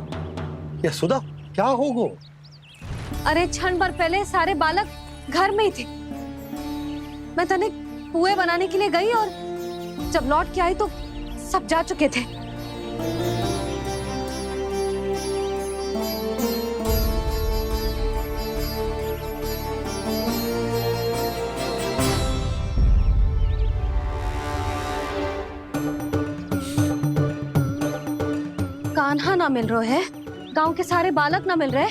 यशोदा, क्या होगा? अरे क्षण भर पहले सारे बालक घर में ही थे। मैं तनिक पुए बनाने के लिए गई और जब लौट के आई तो सब जा चुके थे। कान्हा ना मिल रहा है, गांव के सारे बालक ना मिल रहे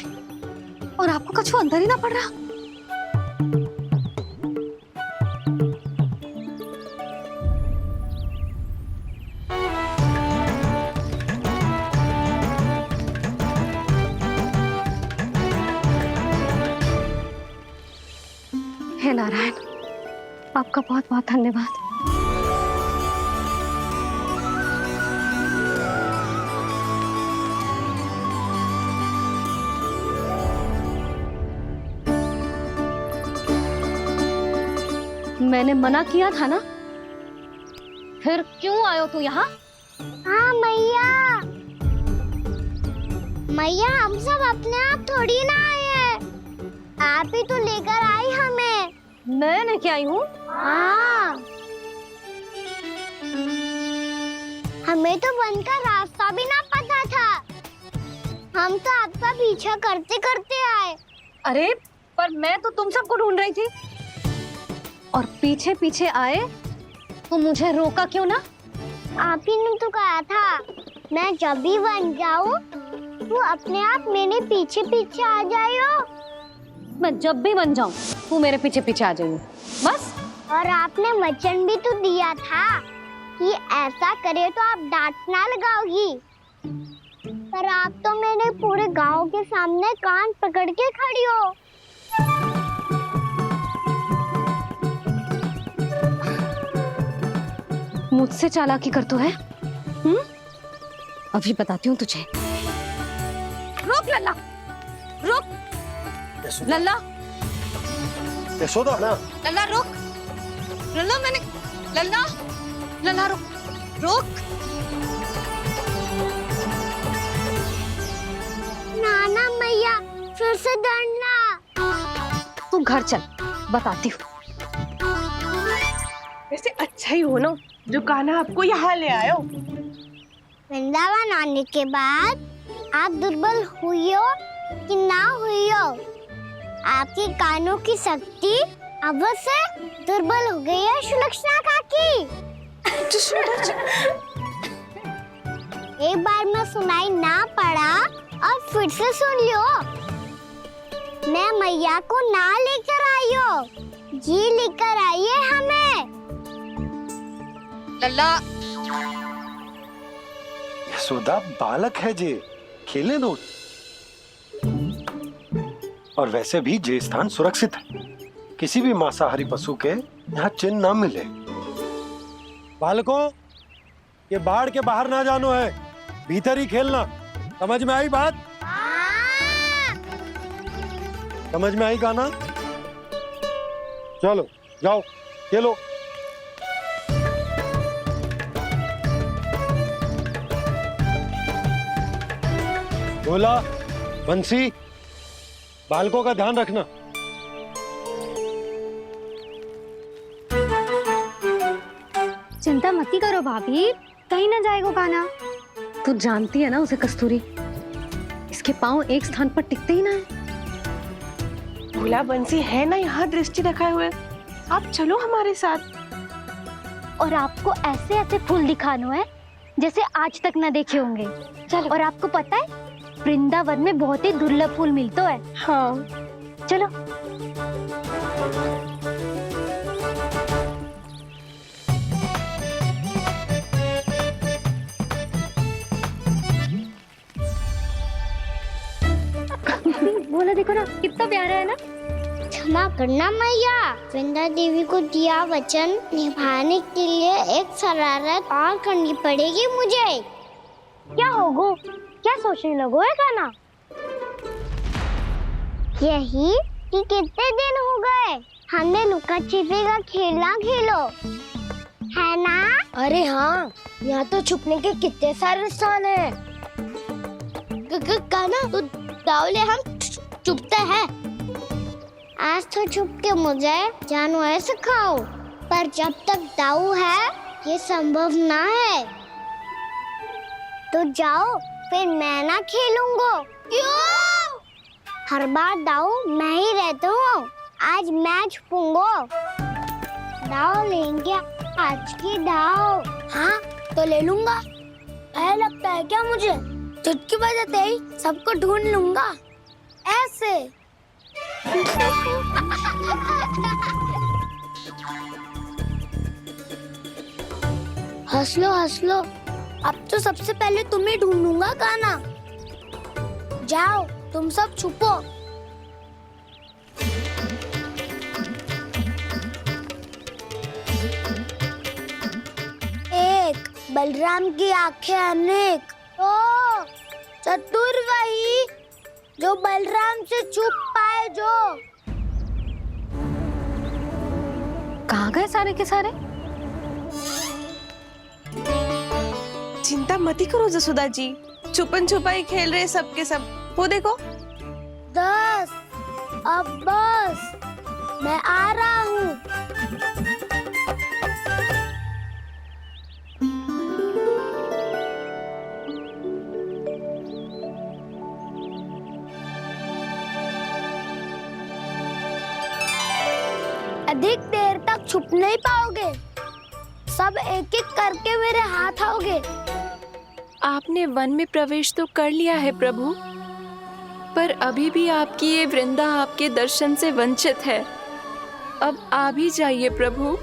और आपको कछु अंदर ही ना पड़ रहा। हे नारायण, आपका बहुत बहुत धन्यवाद। मैंने मना किया था ना, फिर क्यों आयो तू यहाँ? हाँ मैया, मैया हम सब अपने आप थोड़ी ना आए हैं, आप ही तो लेकर आई हमें। मैं लेके आई हूँ? हाँ, हमें तो वन का रास्ता भी ना पता था, हम तो आपका पीछा करते करते आए। अरे पर मैं तो तुम सबको ढूंढ रही थी और पीछे पीछे आए तो मुझे रोका क्यों ना? आप ही ने तो कहा था मैं जब भी बन जाऊं तू अपने आप मेरे पीछे पीछे आ जाइयो। मैं जब भी बन जाऊं तू मेरे पीछे पीछे आ जाइयो बस। और आपने वचन भी तो दिया था कि ऐसा करे तो आप डांट ना लगाओगी, पर आप तो मेरे पूरे गांव के सामने कान पकड़ के खड़ी हो। मुझसे चालाकी कर तो है? अभी बताती हूँ तुझे। रुक लल्ला, रुक लल्ला, यशोदा ना, लल्ला रुक, लल्ला मैंने, लल्ला, लल्ला रुक, रुक। नाना मैया फिर से डरना। तू घर चल, बताती हूँ। वैसे अच्छा ही हो ना जो कान्हा आपको यहाँ ले आयो। वृंदावन आने के बाद आप दुर्बल हुई हो कि ना हुई हो, आपके कानों की शक्ति अवश्य दुर्बल हो गई है सुलक्षणा काकी। एक बार में सुनाई ना पड़ा और फिर से सुन लियो। मैं मैया को ना लेकर आई हो, जी लेकर आई है हमें। लल्ला, यशोदा बालक है जे, खेले दो। और वैसे भी जे स्थान सुरक्षित है, किसी भी मांसाहारी पशु के यहाँ चिन्ह ना मिले। बालकों, ये बाढ़ के बाहर ना जानो है, भीतर ही खेलना। समझ में आई बात? समझ में आई कान्हा? चलो जाओ खेलो। बोला बंसी, बालकों का ध्यान रखना। चिंता मत करो भाभी, कहीं ना जाएगा कान्हा। तू जानती है ना उसे कस्तूरी, इसके पांव एक स्थान पर टिकते ही ना है। भोला बंसी है ना यहाँ दृष्टि रखाए हुए, आप चलो हमारे साथ। और आपको ऐसे ऐसे फूल दिखानो है जैसे आज तक न देखे होंगे। चलो। और आपको पता है वृंदावन में बहुत ही दुर्लभ फूल मिलते हैं। हाँ चलो। बोला देखो ना कितना प्यारा है ना। क्षमा करना मैया, वृंदा देवी को दिया वचन निभाने के लिए एक शरारत और करनी पड़ेगी मुझे। क्या होगो? क्या सोचने लगो है कान्हा? यही कि कितने दिन हो गए हमने लुका छिपी का खेलना खेलो, है ना? अरे हाँ, यहाँ तो छुपने के कितने सारे स्थान हैं। कान्हा तो दावले हम छुपते हैं। आज तो छुप के मुझे जानवर सिखाओ, पर जब तक दाऊ है ये संभव ना है। तो जाओ, फिर मैं ना खेलूंगा। क्यों? हर बार दाऊ मैं ही रहता हूँ, आज मैं छुपूंगा। दाऊ लेंगे आज की दाऊ। हाँ तो ले लूंगा। ऐसा लगता है क्या मुझे? चुटकी बजाते ही सबको ढूंढ लूंगा ऐसे। हंस लो, अब तो सबसे पहले तुम्हें ढूंढूंगा कान्हा। जाओ तुम सब छुपो। एक, बलराम की आंखें अनेक। ओ चतुर वही जो बलराम से छुप पाए। जो कहाँ गए सारे के सारे? चिंता मत करो जसोदा जी, छुपन छुपाई खेल रहे सब के सब। वो देखो 10, अब बस मैं आ रहा हूँ। अधिक देर तक छुप नहीं पाओगे, सब एक एक करके मेरे हाथ आओगे। आपने वन में प्रवेश तो कर लिया है प्रभु, पर अभी भी आपकी ये वृंदा आपके दर्शन से वंचित है। अब आ भी जाइए प्रभु।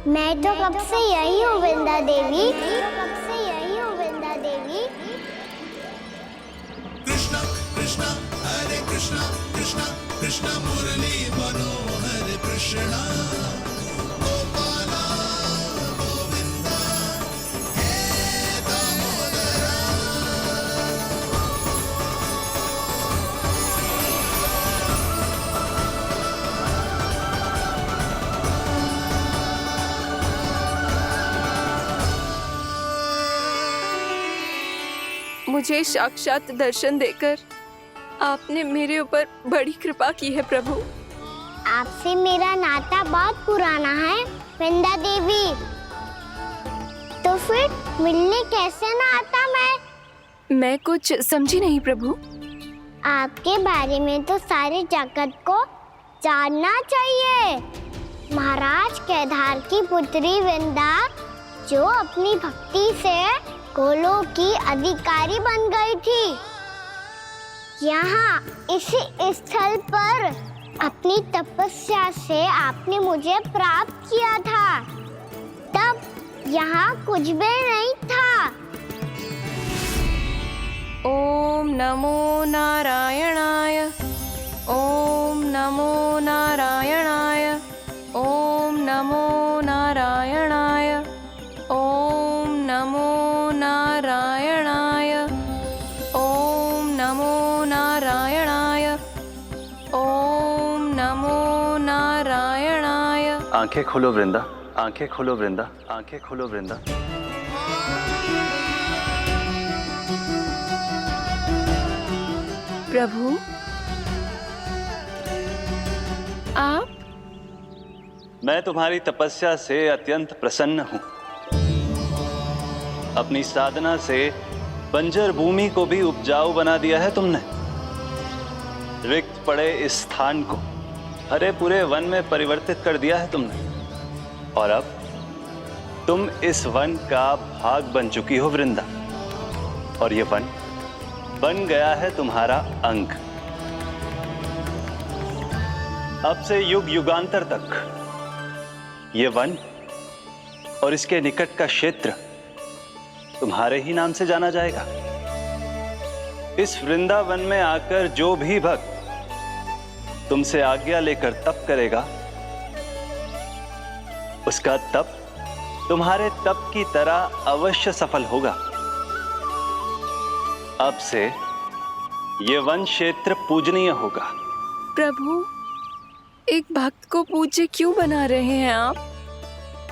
मैं तो कब से यही हूँ वृंदा देवी। कब से यही हूँ वृंदा देवी। कृष्णा कृष्णा हरे कृष्णा कृष्णा कृष्णा मुरली मनोहर कृष्णा गोपाला गोविंदा हे दामोदरा। मुझे साक्षात दर्शन देकर आपने मेरे ऊपर बड़ी कृपा की है प्रभु। आपसे मेरा नाता बहुत पुराना है वृंदा देवी। तो फिर मिलने कैसे ना आता मैं कुछ समझी नहीं प्रभु। आपके बारे में तो सारे जगत को जानना चाहिए। महाराज केदार की पुत्री वृंदा, जो अपनी भक्ति से गोलों की अधिकारी बन गई थी। यहाँ इसी स्थल पर अपनी तपस्या से आपने मुझे प्राप्त किया था। तब यहाँ कुछ भी नहीं था। ओम नमो नारायणाय, ओम नमो नारायणाय, ओम नमो नारायणाय, ओम नमो नारायणाय, ओम नमो नारायणाय, ओम नमो नारायणाय। आंखें खोलो वृंदा, आंखें खोलो वृंदा, आंखें खोलो वृंदा। प्रभु आप? मैं तुम्हारी तपस्या से अत्यंत प्रसन्न हूं। अपनी साधना से बंजर भूमि को भी उपजाऊ बना दिया है तुमने। रिक्त पड़े इस स्थान को हरे पूरे वन में परिवर्तित कर दिया है तुमने। और अब तुम इस वन का भाग बन चुकी हो वृंदा। और ये वन बन गया है तुम्हारा अंग। अब से युग युगांतर तक ये वन और इसके निकट का क्षेत्र तुम्हारे ही नाम से जाना जाएगा। इस वृंदावन में आकर जो भी भक्त तुमसे आज्ञा लेकर तप करेगा, उसका तप तुम्हारे तप की तरह अवश्य सफल होगा। अब से ये वन क्षेत्र पूजनीय होगा। प्रभु, एक भक्त को पूज्य क्यों बना रहे हैं आप?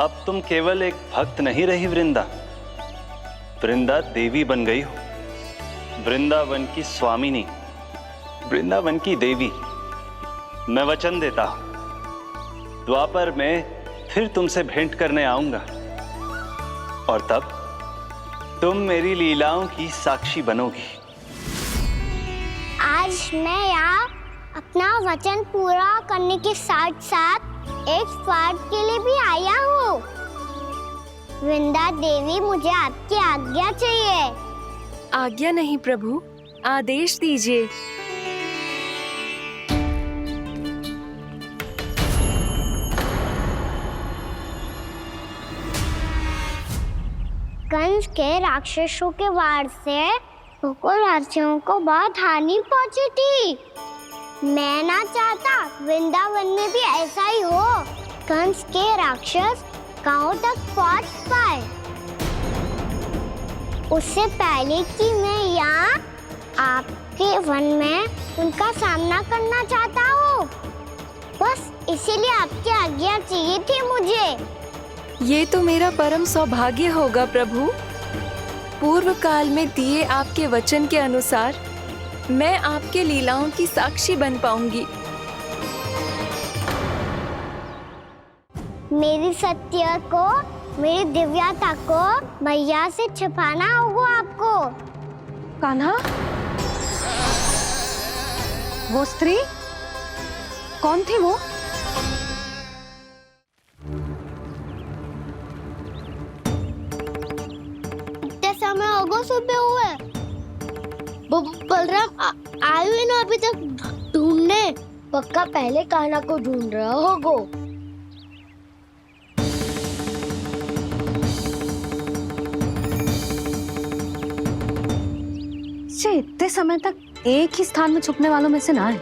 अब तुम केवल एक भक्त नहीं रही वृंदा, वृंदा देवी बन गई हो, वृंदावन की स्वामिनी, वृंदावन की देवी। मैं वचन देता हूं, द्वापर में फिर तुमसे भेंट करने आऊंगा और तब तुम मेरी लीलाओं की साक्षी बनोगी। आज मैं यहाँ अपना वचन पूरा करने के साथ साथ एक स्वार्थ के लिए भी आया हूँ। वृंदा देवी, मुझे आपकी आज्ञा चाहिए। आज्ञा नहीं प्रभु, आदेश दीजिए। कंस के राक्षसों के वार से गोकुलवासियों को बहुत हानि पहुंची थी। मैं ना चाहता वृंदावन में भी ऐसा ही हो। कंस के राक्षस गांव तक पहुंच पाए, उससे पहले कि मैं यहाँ आपके वन में उनका सामना करना चाहता हूँ। बस इसीलिए आपकी आज्ञा चाहिए थी मुझे। ये तो मेरा परम सौभाग्य होगा प्रभु। पूर्व काल में दिए आपके वचन के अनुसार मैं आपके लीलाओं की साक्षी बन पाऊंगी। मेरी सत्य को, मेरी दिव्यता को मैया से छिपाना होगा आपको। कान्हा, वो स्त्री कौन थी वो? समय होगा सुबह हुए। बलराम आए हुए ना अभी तक ढूंढने। पक्का पहले कान्हा को ढूंढ रहा होगा। इतने समय तक एक ही स्थान में छुपने वालों में से ना है।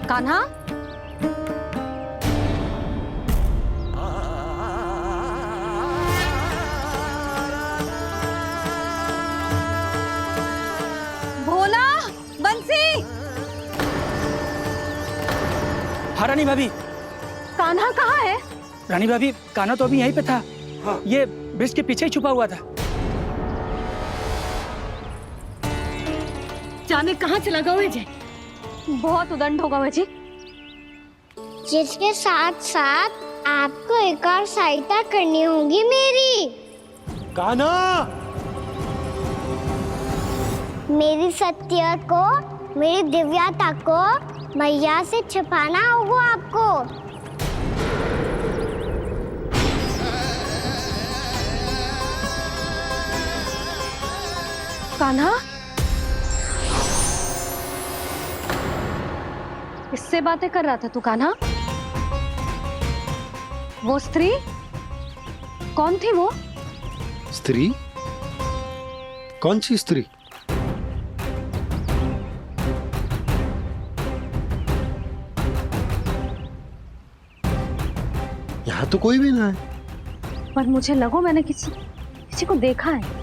कान्हा, भोला, बंसी। हाँ रानी भाभी। कान्हा कहाँ है? रानी भाभी, कान्हा तो अभी यहीं पे था। हाँ। ये ब्रिज के पीछे ही छुपा हुआ था। जाने कहाँ चला गया है? बहुत उदंड होगा वह जी। जिसके साथ साथ आपको एक और सहायता करनी होगी मेरी। कान्हा, मेरी सत्य को, मेरी दिव्यता को मैया से छिपाना होगा आपको। कान्हा, किससे बातें कर रहा था तू कान्हा? वो स्त्री कौन थी वो? स्त्री? कौन सी स्त्री? यहाँ तो कोई भी ना है। पर मुझे लगो मैंने किसी को देखा है।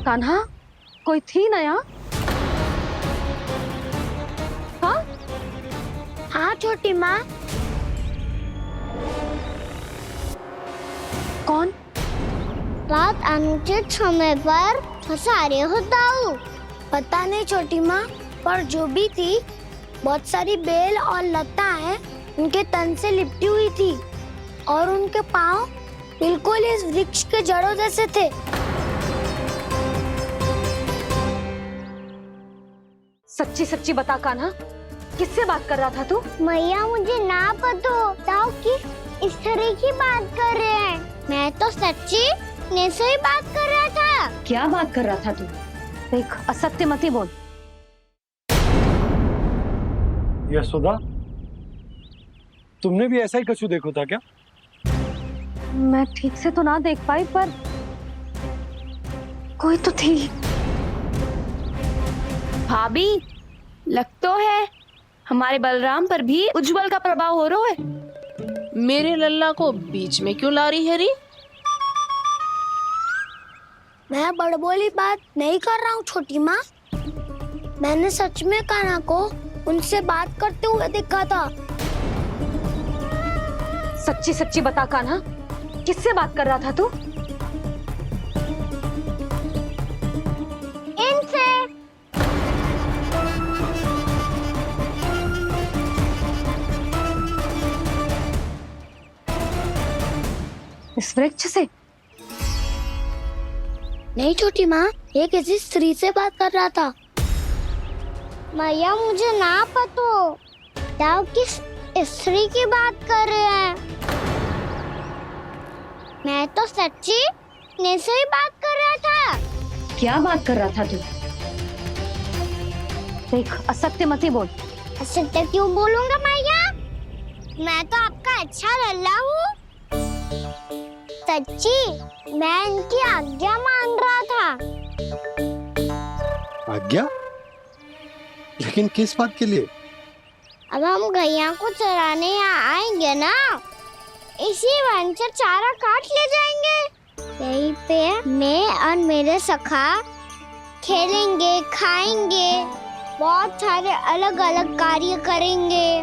कान्हा, कोई थी ना यहाँ? हाँ? हाँ छोटी माँ। कौन? रात अनुचित समय पर फंसारे होता हूँ। पता नहीं छोटी माँ, पर जो भी थी, बहुत सारी बेल और लता है उनके तन से लिपटी हुई थी और उनके पाँव बिल्कुल इस वृक्ष के जड़ों जैसे थे। सच्ची सच्ची बता कान्हा, किससे बात कर रहा था तू? मैया मुझे ना पता होता कि इस तरह की बात कर रहे हैं। मैं तो सच्ची से ही बात कर रहा था। क्या बात कर रहा था तू? देख, असत्य मत ही बोल। यशोदा, तुमने भी ऐसा ही कछु देखो था क्या? मैं ठीक से तो ना देख पाई, पर कोई तो थी। भाभी, लग तो है हमारे बलराम पर भी उज्जवल का प्रभाव हो रहा है। मेरे लल्ला को बीच में क्यों ला रही है री? मैं बड़बोली बात नहीं कर रहा हूँ छोटी माँ। मैंने सच में कान्हा को उनसे बात करते हुए देखा था। सच्ची सच्ची बता कान्हा, किससे बात कर रहा था तू? इनसे। इस वृक्ष से? नहीं छोटी माँ, ये किसी स्त्री से बात कर रहा था। मैया मुझे ना पतो, दाऊ किस स्त्री की बात कर रहे हैं। मैं तो सच्ची ने से ही बात कर रहा था। क्या बात कर रहा था तू? देख, असत्य मत ही बोल। असत्य क्यों बोलूंगा मैया? मैं तो आपका अच्छा लल्ला हूँ। सच्ची मैं इनकी आज्ञा मान रहा था। आज्ञा? लेकिन किस बात के लिए? अब हम गैया को चराने यहाँ आएंगे ना, इसी वन से चारा काट ले जाएंगे। यहीं पे मैं और मेरे सखा खेलेंगे, खाएंगे, बहुत सारे अलग अलग कार्य करेंगे।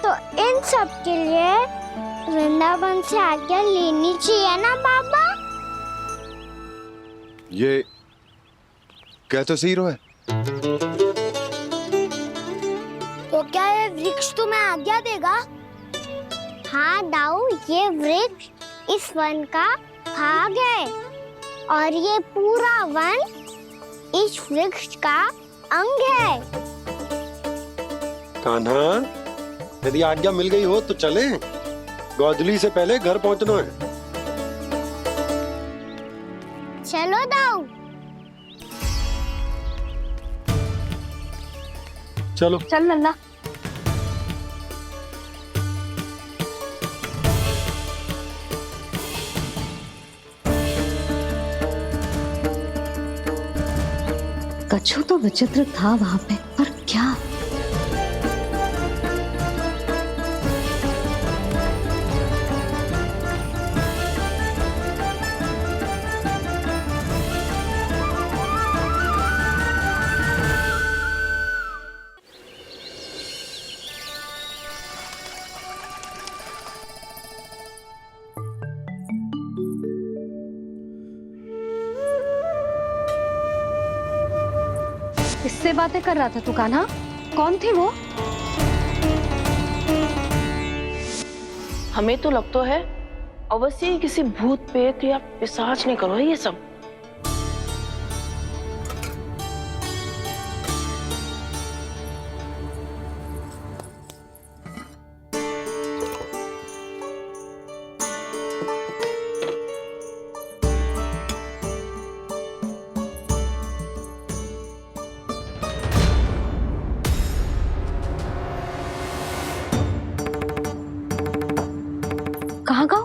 तो इन सब के लिए वृंदावन से आज्ञा लेनी चाहिए ना बाबा? ये क्या तो सही है। तो क्या ये वृक्ष तुम्हें आज्ञा देगा? हाँ दाऊ, ये वृक्ष इस वन का भाग है और ये पूरा वन इस वृक्ष का अंग है। कान्हा, यदि आज्ञा मिल गई हो तो चले। गोधूली से पहले घर पहुंचना है। चलो दाऊ। चलो चल लल्ला। कछु तो विचित्र था वहां पे, पर क्या? किससे बातें कर रहा था तू कान्हा? कौन थी वो? हमें तो लगता है अवश्य ही किसी भूत प्रेत या पिशाच ने करो है ये सब। कहाँ गाँव?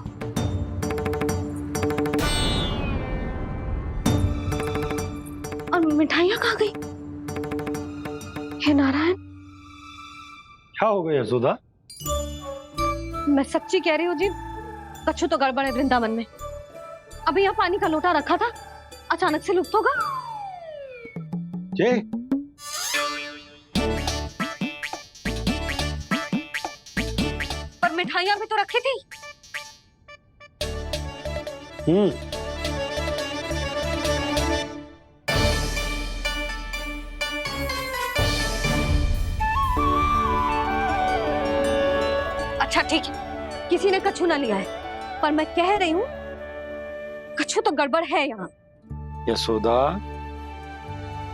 और मिठाइयाँ कहाँ गई? हे नारायण! क्या हो गया यशोदा? मैं सच्ची कह रही हूँ जी, कछु तो गड़बड़ है वृंदावन में। अभी यहाँ पानी का लोटा रखा था, अचानक से लुप्त होगा। जय, पर मिठाइयाँ भी तो रखी थी। अच्छा ठीक है, किसी ने कछु ना लिया है, पर मैं कह रही हूँ कछु तो गड़बड़ है यहाँ। यशोदा,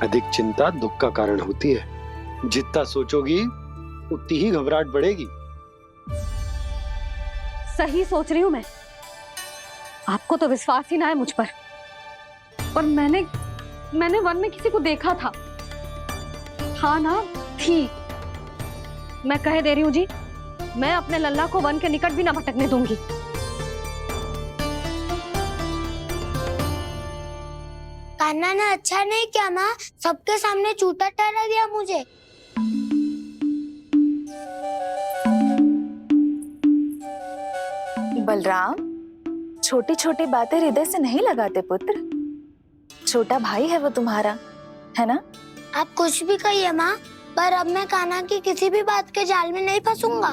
अधिक चिंता दुख का कारण होती है। जितना सोचोगी उतनी ही घबराहट बढ़ेगी। सही सोच रही हूँ मैं। आपको तो विश्वास ही ना है मुझ पर मैंने वन में किसी को देखा था। हाँ ना, थी। मैं कह दे रही हूँ जी, मैं अपने लल्ला को वन के निकट भी ना भटकने दूंगी। कान्हा ने अच्छा नहीं किया माँ, सबके सामने झूठा ठहरा दिया मुझे। बलराम, छोटी छोटी बातें हृदय से नहीं लगाते पुत्र। छोटा भाई है वो तुम्हारा, है ना? आप कुछ भी कहिए माँ, पर अब मैं कान्हा की किसी भी बात के जाल में नहीं फंसूंगा।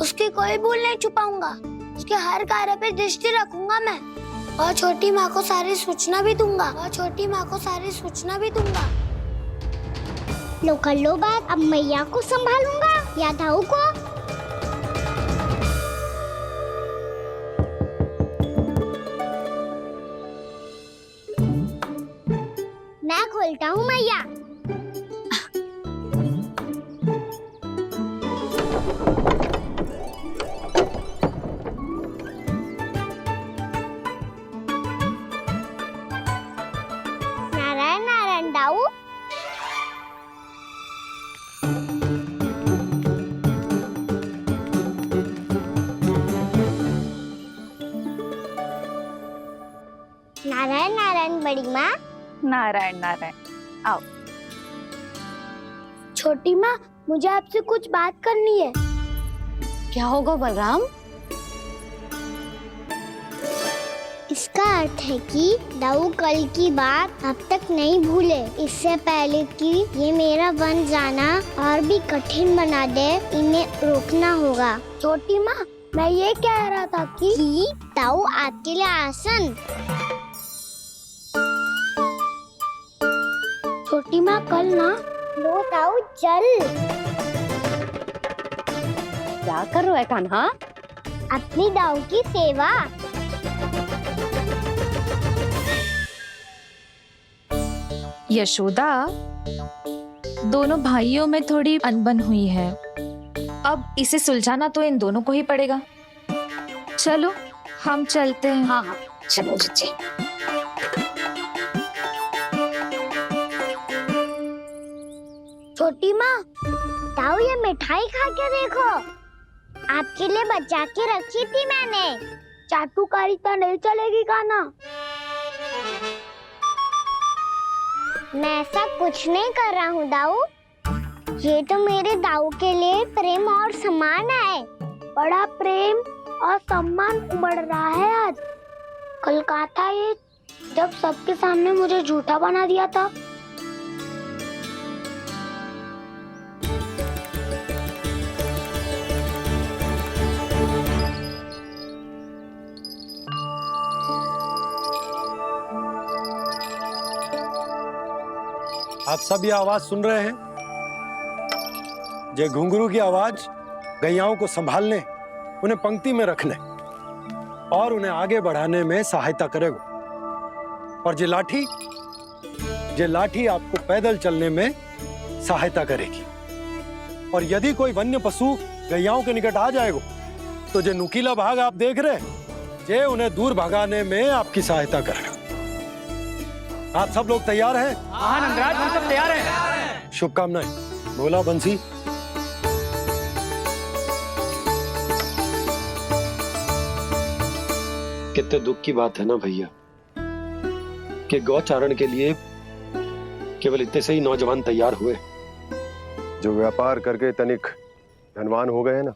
उसकी कोई भूल नहीं छुपाऊंगा। उसके हर कार्य पे दृष्टि रखूंगा मैं, और छोटी माँ को सारी सूचना भी दूंगा। लो कर लो बात। अब मैया को संभालूंगा या दाऊ को? मैं खोलता हूँ मैया। नारायण नारायण दाऊ। नारायण नारायण बड़ी माँ। नारायण नारायण, आओ। छोटी माँ, मुझे आपसे कुछ बात करनी है। क्या होगा बलराम? इसका अर्थ है कि दाऊ कल की बात अब तक नहीं भूले। इससे पहले कि ये मेरा वन जाना और भी कठिन बना दे, इन्हें रोकना होगा। छोटी माँ, मैं ये कह रहा था कि दाऊ आपके लिए आसन। छोटी माँ, कल ना लो दाऊ चल। क्या कर रहा है कान्हा? अपनी दाऊ की सेवा। यशोदा, दोनों भाइयों में थोड़ी अनबन हुई है। अब इसे सुलझाना तो इन दोनों को ही पड़ेगा। चलो हम चलते हैं। हाँ हाँ, चलो चचे। छोटी माँ, दाऊ ये मिठाई खा के देखो। आपके लिए बचा के रखी थी मैंने। चाटुकारिता नहीं चलेगी कान्हा। मैं ऐसा कुछ नहीं कर रहा हूँ दाऊ। ये तो मेरे दाऊ के लिए प्रेम और सम्मान है। बड़ा प्रेम और सम्मान उमड़ रहा है आज। कल कहा था ये, जब सबके सामने मुझे झूठा बना दिया था। आप सब ये आवाज सुन रहे हैं? ये घुंघरू की आवाज गैयाओं को संभालने, उन्हें पंक्ति में रखने और उन्हें आगे बढ़ाने में सहायता करेगा। और ये लाठी आपको पैदल चलने में सहायता करेगी। और यदि कोई वन्य पशु गैयाओं के निकट आ जाएगा तो जो नुकीला भाग आप देख रहे हैं, ये उन्हें दूर भगाने में आपकी सहायता करेगा। आप सब लोग तैयार हैं? हाँ नंदराज, हम सब तैयार हैं। शुभकामनाएं। बोला बंसी। कितने दुख की बात है ना भैया कि गौचारण के लिए केवल इतने से ही नौजवान तैयार हुए। जो व्यापार करके तनिक धनवान हो गए ना,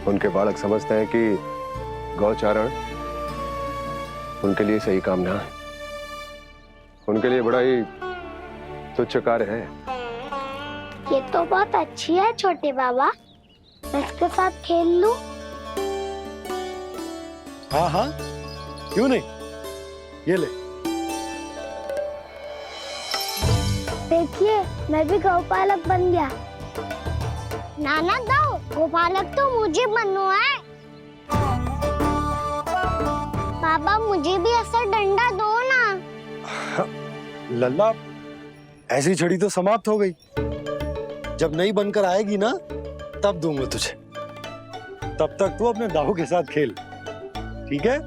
उनके बालक समझते हैं कि गौचारण उनके लिए सही काम ना है। उनके लिए बड़ा ही तुच्छ कार्य है। ये तो बहुत अच्छी है छोटे बाबा, मैं इसके साथ खेल लूं? हाँ हाँ, क्यों नहीं। ये ले। देखिए, मैं भी गौपालक बन गया। नाना दाऊ, गौपालक तो मुझे बनना है। बाबा मुझे भी ऐसा डंडा दो ना। लल्ला, ऐसी छड़ी तो समाप्त हो गई। जब नई बनकर आएगी ना, तब दूंगा तुझे। तब तक तू अपने दाऊ के साथ खेल, ठीक है?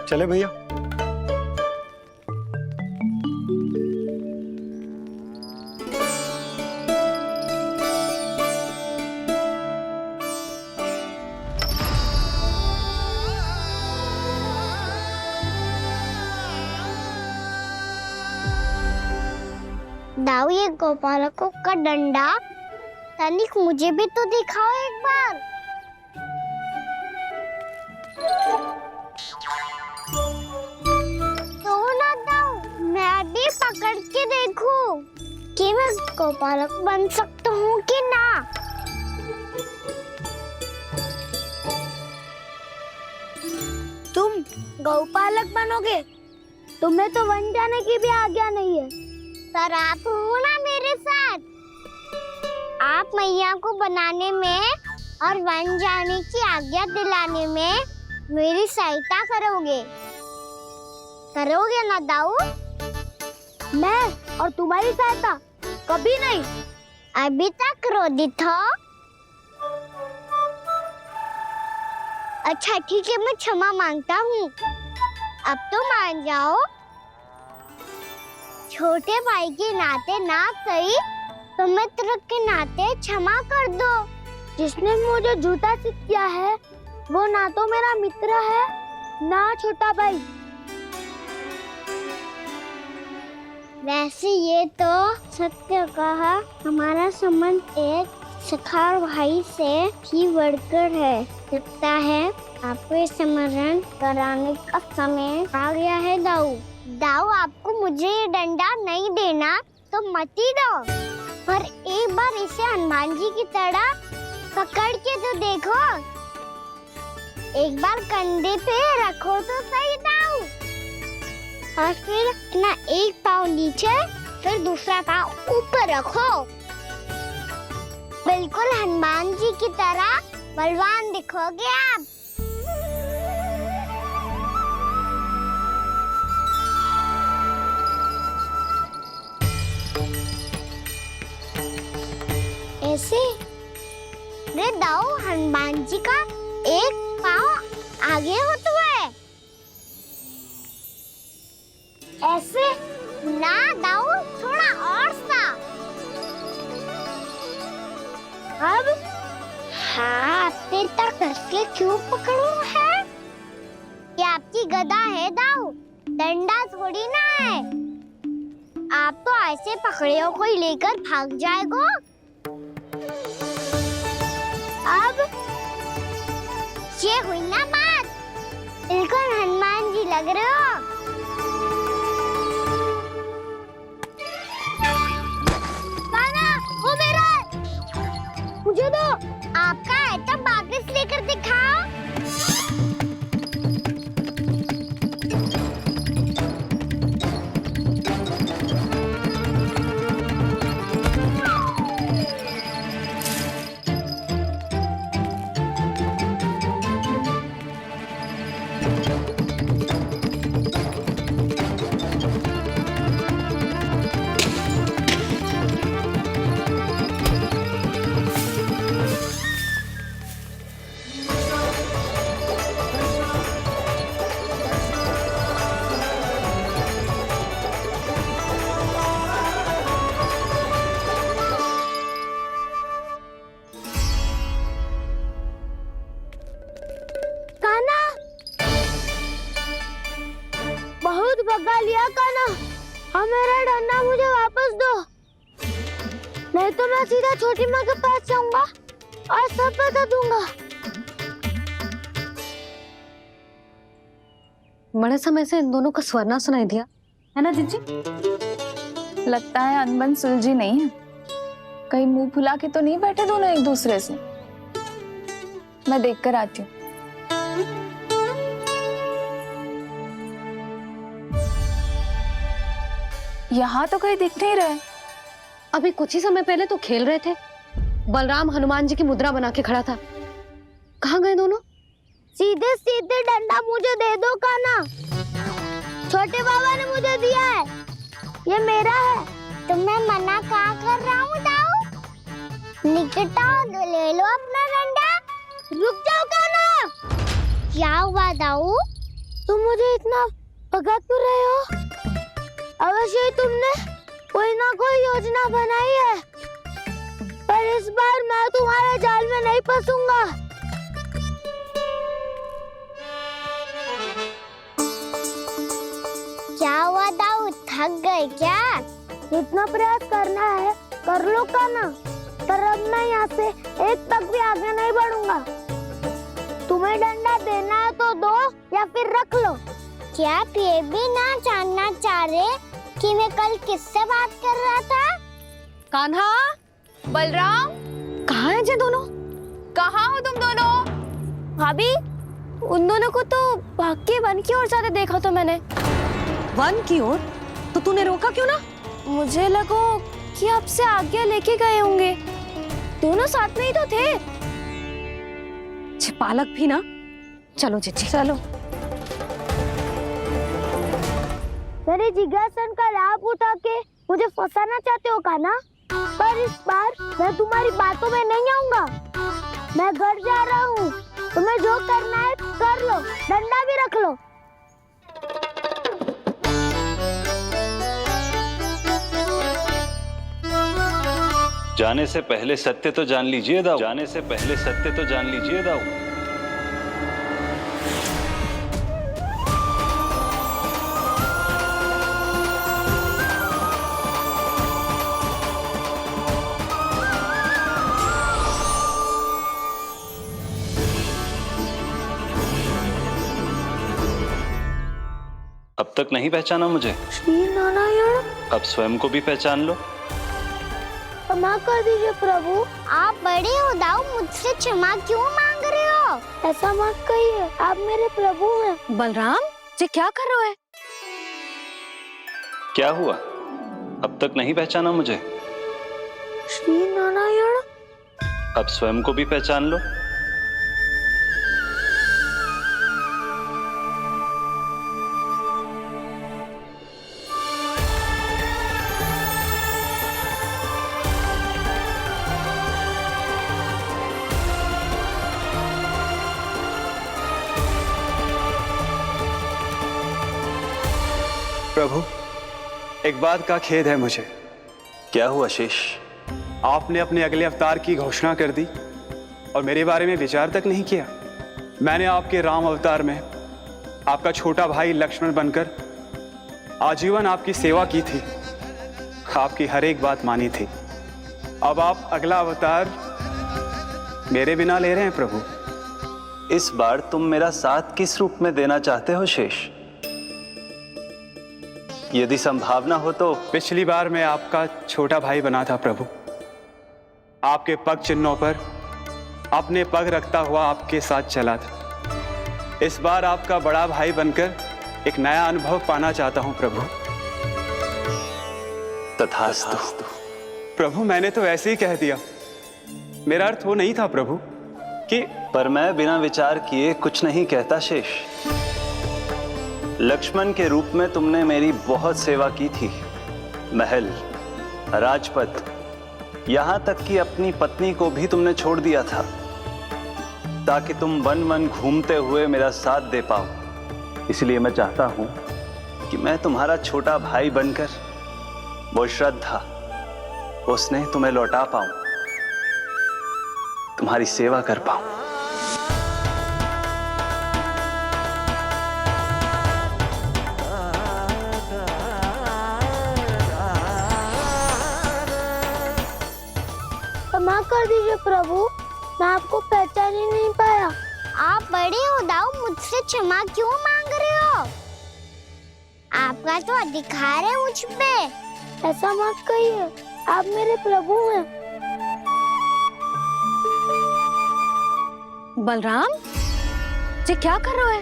चले भैया। दाऊ, ये गोपालकों का डंडा तनिक मुझे भी तो दिखाओ एक बार। तो ना दाऊ, मैं भी पकड़ के देखूं कि मैं गौपालक बन सकता हूँ कि ना। तुम गौपालक बनोगे? तुम्हें तो वन जाने की भी आज्ञा नहीं है। पर आप हो ना मेरे साथ। आप मैया को बनाने में और वन जाने की आज्ञा दिलाने में मेरी सहायता करोगे ना दाऊ? मैं और तुम्हारी सहायता कभी नहीं। अभी तक क्रोधित हो? अच्छा ठीक है, मैं क्षमा मांगता हूँ। अब तो मान जाओ। छोटे भाई के नाते ना सही तो मित्र के नाते क्षमा कर दो। जिसने मुझे जूता सिखाया है वो ना तो मेरा मित्र है ना छोटा भाई। वैसे ये तो सत्य कहा, हमारा संबंध एक सखार भाई से भी बढ़कर है। लगता है आपको स्मरण कराने का समय आ गया है दाऊ। दाऊ आपको मुझे ये डंडा नहीं देना तो मत ही दो, पर एक बार इसे हनुमान जी की तरह पकड़ के तो देखो। एक बार कंधे पे रखो तो सही दाऊ, और फिर अपना एक पाँव नीचे फिर दूसरा पाँव ऊपर रखो। बिल्कुल हनुमान जी की तरह बलवान दिखोगे आप। ऐसे रे दाऊ, हनुमान जी का एक पाँव आगे होता है। ऐसे ना दाऊ, थोड़ा और सा। अब हाथ तक कसके क्यों पकड़ू है? ये आपकी गदा है दाऊ, डंडा थोड़ी ना है। आप तो ऐसे पकड़े हो कोई लेकर भाग जाएगा। अब ये हुई ना बात, बिल्कुल हनुमान जी लग रहे हो। कान्हा, वो मेरा है। मुझे दो। आपका है तो वापस लेकर दिखाओ। बहुत भगा लिया कान्हा, अब मेरा डंडा मुझे वापस दो, नहीं तो मैं सीधा छोटी माँ के पास जाऊंगा और सब बता दूंगा। बड़े समय से इन दोनों का स्वर ना सुनाई दिया, है ना जीजी? लगता है अनबन सुलझी नहीं है। कहीं मुंह फुला के तो नहीं बैठे दोनों एक दूसरे से। मैं देखकर आती हूँ। यहाँ तो कहीं दिख नहीं रहे। अभी कुछ ही समय पहले तो खेल रहे थे। बलराम हनुमान जी की मुद्रा बना के खड़ा था। कहाँ गए दोनों? सीधे सीधे डंडा मुझे दे दो कान्हा, छोटे बाबा ने मुझे दिया है, ये मेरा है। तो मैं मना कहाँ कर रहा हूँ दाऊ? निकट आओ, ले लो अपना डंडा। रुक जाओ कान्हा। क्या हुआ दाऊ? तुम मुझे इतना भगा क्यों रहे हो? अवश्य ही तुमने कोई ना कोई योजना बनाई है, पर इस बार मैं तुम्हारे जाल में नहीं फंसूंगा। क्या हुआ दाऊ, थक गए क्या? इतना प्रयास करना है कर लो कान्हा, पर अब मैं यहाँ से एक तक भी आगे नहीं बढ़ूंगा। तुम्हें डंडा देना है तो दो या फिर रख लो। क्या आप ये भी ना जानना चाह रहे कि मैं कल किससे बात कर रहा था? कान्हा, बलराम, कहाँ हैं ये दोनों? कहाँ हो तुम दोनों? भाभी, उन दोनों को तो भाग के वन की ओर जाते देखा तो मैंने। वन की ओर? तो तूने रोका क्यों ना? मुझे लगो कि आपसे आज्ञा लेके गए होंगे। दोनों साथ में ही तो थे। पालक भी ना। चलो जीजी, चलो। मेरे जिज्ञासन का लाभ उठा के मुझे फंसाना चाहते हो कान्हा? पर इस बार मैं तुम्हारी बातों में नहीं आऊंगा। मैं घर जा रहा हूँ। तुम्हें जो करना है कर लो, डंडा भी रख लो। जाने से पहले सत्य तो जान लीजिए दाऊ। जाने से पहले सत्य तो जान लीजिए दाऊ। अब तक नहीं पहचाना मुझे? श्री नारायण। अब स्वयं को भी पहचान लो। क्षमा कर दीजिए प्रभु। आप बड़े हो दाऊ, मुझसे क्षमा क्यों मांग रहे हो? ऐसा मत कहिए, आप मेरे प्रभु हैं। बलराम, ये क्या कर रहे हो? क्या हुआ? अब तक नहीं पहचाना मुझे? श्री नारायण। अब स्वयं को भी पहचान लो। प्रभु, एक बात का खेद है मुझे। क्या हुआ शेष? आपने अपने अगले अवतार की घोषणा कर दी और मेरे बारे में विचार तक नहीं किया। मैंने आपके राम अवतार में आपका छोटा भाई लक्ष्मण बनकर आजीवन आपकी सेवा की थी, आपकी हर एक बात मानी थी। अब आप अगला अवतार मेरे बिना ले रहे हैं प्रभु। इस बार तुम मेरा साथ किस रूप में देना चाहते हो शेष? यदि संभावना हो तो। पिछली बार मैं आपका छोटा भाई बना था प्रभु। आपके पग चिन्हों पर अपने पग रखता हुआ आपके साथ चला था। इस बार आपका बड़ा भाई बनकर एक नया अनुभव पाना चाहता हूं प्रभु। तथास्तु। प्रभु, मैंने तो ऐसे ही कह दिया, मेरा अर्थ वो नहीं था प्रभु कि। पर मैं बिना विचार किए कुछ नहीं कहता शेष। लक्ष्मण के रूप में तुमने मेरी बहुत सेवा की थी। महल, राजपथ, यहां तक कि अपनी पत्नी को भी तुमने छोड़ दिया था ताकि तुम वन वन घूमते हुए मेरा साथ दे पाओ। इसलिए मैं चाहता हूं कि मैं तुम्हारा छोटा भाई बनकर वो श्रद्धा, वो स्नेह तुम्हें लौटा पाऊं, तुम्हारी सेवा कर पाऊं। क्षमा कर दीजिए प्रभु, मैं आपको पहचान ही नहीं पाया। आप बड़े हो दाऊ, मुझसे क्षमा क्यों मांग रहे हो? आपका तो अधिकार है मुझ पे। ऐसा मत कहिए, आप मेरे प्रभु हैं। बलराम, ये क्या कर रहे हो?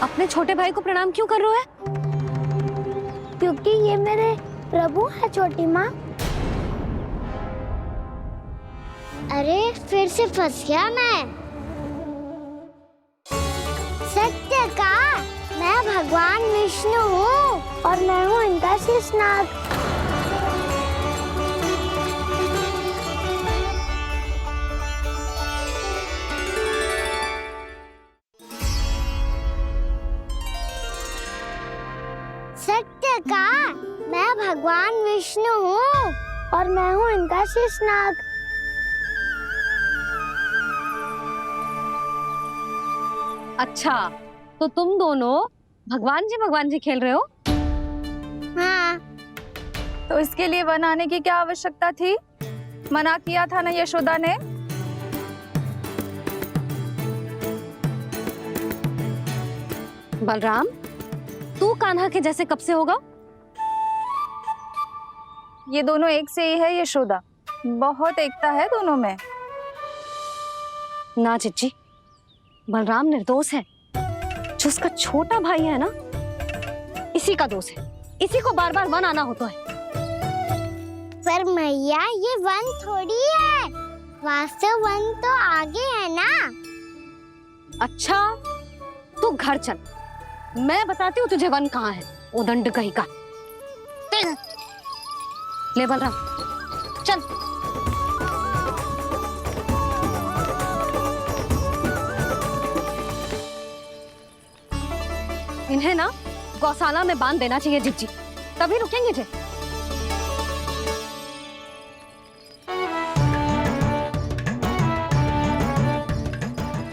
अपने छोटे भाई को प्रणाम क्यों कर रहे हो? क्योंकि ये मेरे प्रभु है छोटी माँ। अरे फिर से फंस गया मैं। सत्य का, मैं भगवान विष्णु हूँ और मैं हूँ इनका शेषनाग। सत्य का, मैं भगवान विष्णु हूँ और मैं हूँ इनका शेषनाग। अच्छा, तो तुम दोनों भगवान जी खेल रहे हो? हाँ। तो इसके लिए वन आने की क्या आवश्यकता थी? मना किया था ना यशोदा ने? बलराम, तू तू कान्हा के जैसे कब से होगा? ये दोनों एक से ही है यशोदा, बहुत एकता है दोनों में। ना चिच्ची, बलराम निर्दोष है। जो उसका छोटा भाई है ना, इसी का दोष है। इसी को बार बार वन आना होता है। पर मैया ये वन थोड़ी है, वास्तव वन तो आगे है ना। अच्छा, तू घर चल, मैं बताती हूँ तुझे वन कहाँ है। उदंड कहीं का। ले बलराम चल। इन्हें ना गौशाला में बांध देना चाहिए जिज्जी, तभी रुकेंगे जे।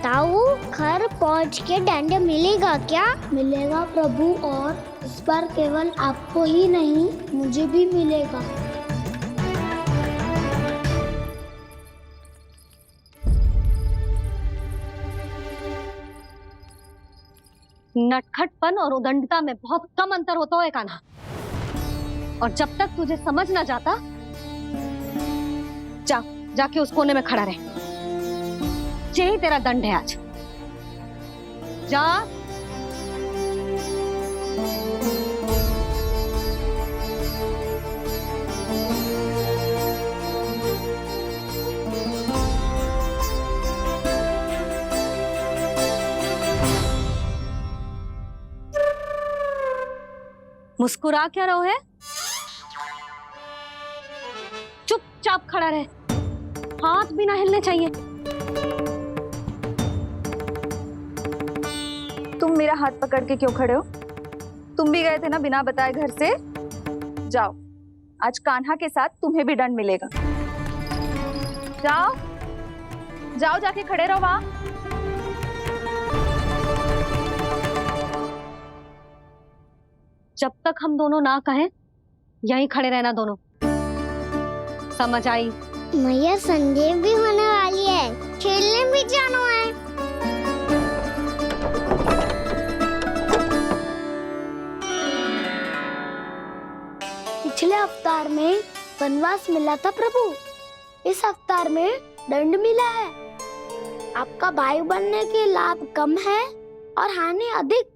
ताऊ, घर पहुंच के दंड मिलेगा क्या? मिलेगा प्रभु, और इस बार केवल आपको ही नहीं मुझे भी मिलेगा। नटखटपन और उदंडता में बहुत कम अंतर होता है कान्हा, और जब तक तुझे समझ ना जाता, जाके उस कोने में खड़ा रहे। यही तेरा दंड है आज। जा। मुस्कुरा क्या रहो है? चुपचाप खड़ा रहे, हाथ भी ना हिलने चाहिए। तुम मेरा हाथ पकड़ के क्यों खड़े हो? तुम भी गए थे ना बिना बताए घर से। जाओ, आज कान्हा के साथ तुम्हें भी दंड मिलेगा। जाओ जाओ, जाके खड़े रहो वहां। जब तक हम दोनों ना कहें, यहीं खड़े रहना दोनों। समझ आई? मैया संडे भी होने वाली है, खेलने भी जाना है। पिछले अवतार में वनवास मिला था प्रभु, इस अवतार में दंड मिला है। आपका भाई बनने के लाभ कम है और हानि अधिक।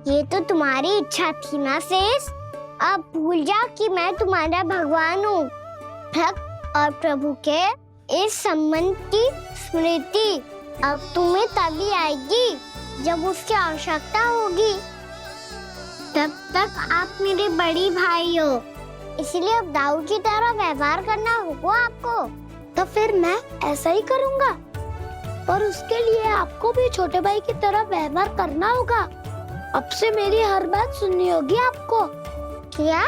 ये तो तुम्हारी इच्छा थी ना शेष। अब भूल जाओ कि मैं तुम्हारा भगवान हूँ। भक्त और प्रभु के इस संबंध की स्मृति अब तुम्हें तभी आएगी जब उसकी आवश्यकता होगी। तब तक आप मेरे बड़ी भाई हो, इसलिए अब दाऊ की तरह व्यवहार करना होगा आपको। तो फिर मैं ऐसा ही करूँगा, पर उसके लिए आपको भी छोटे भाई की तरह व्यवहार करना होगा। अब से मेरी हर बात सुननी होगी आपको। क्या?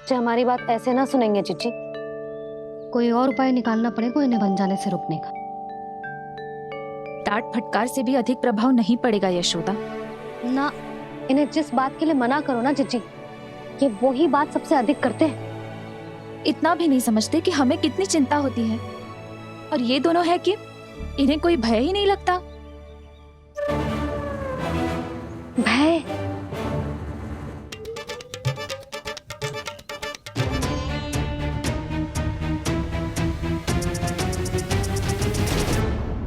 जो हमारी बात ऐसे ना सुनेंगे चिच्ची, कोई और उपाय निकालना पड़ेगा इन्हें बन जाने से रोकने का। डांट फटकार से भी अधिक प्रभाव नहीं पड़ेगा यशोदा। ना, इन्हें जिस बात के लिए मना करो ना चिच्ची, ये वही बात सबसे अधिक करते हैं। इतना भी नहीं समझते कि हमें कितनी चिंता होती है। और ये दोनों है कि इन्हें कोई भय ही नहीं लगता।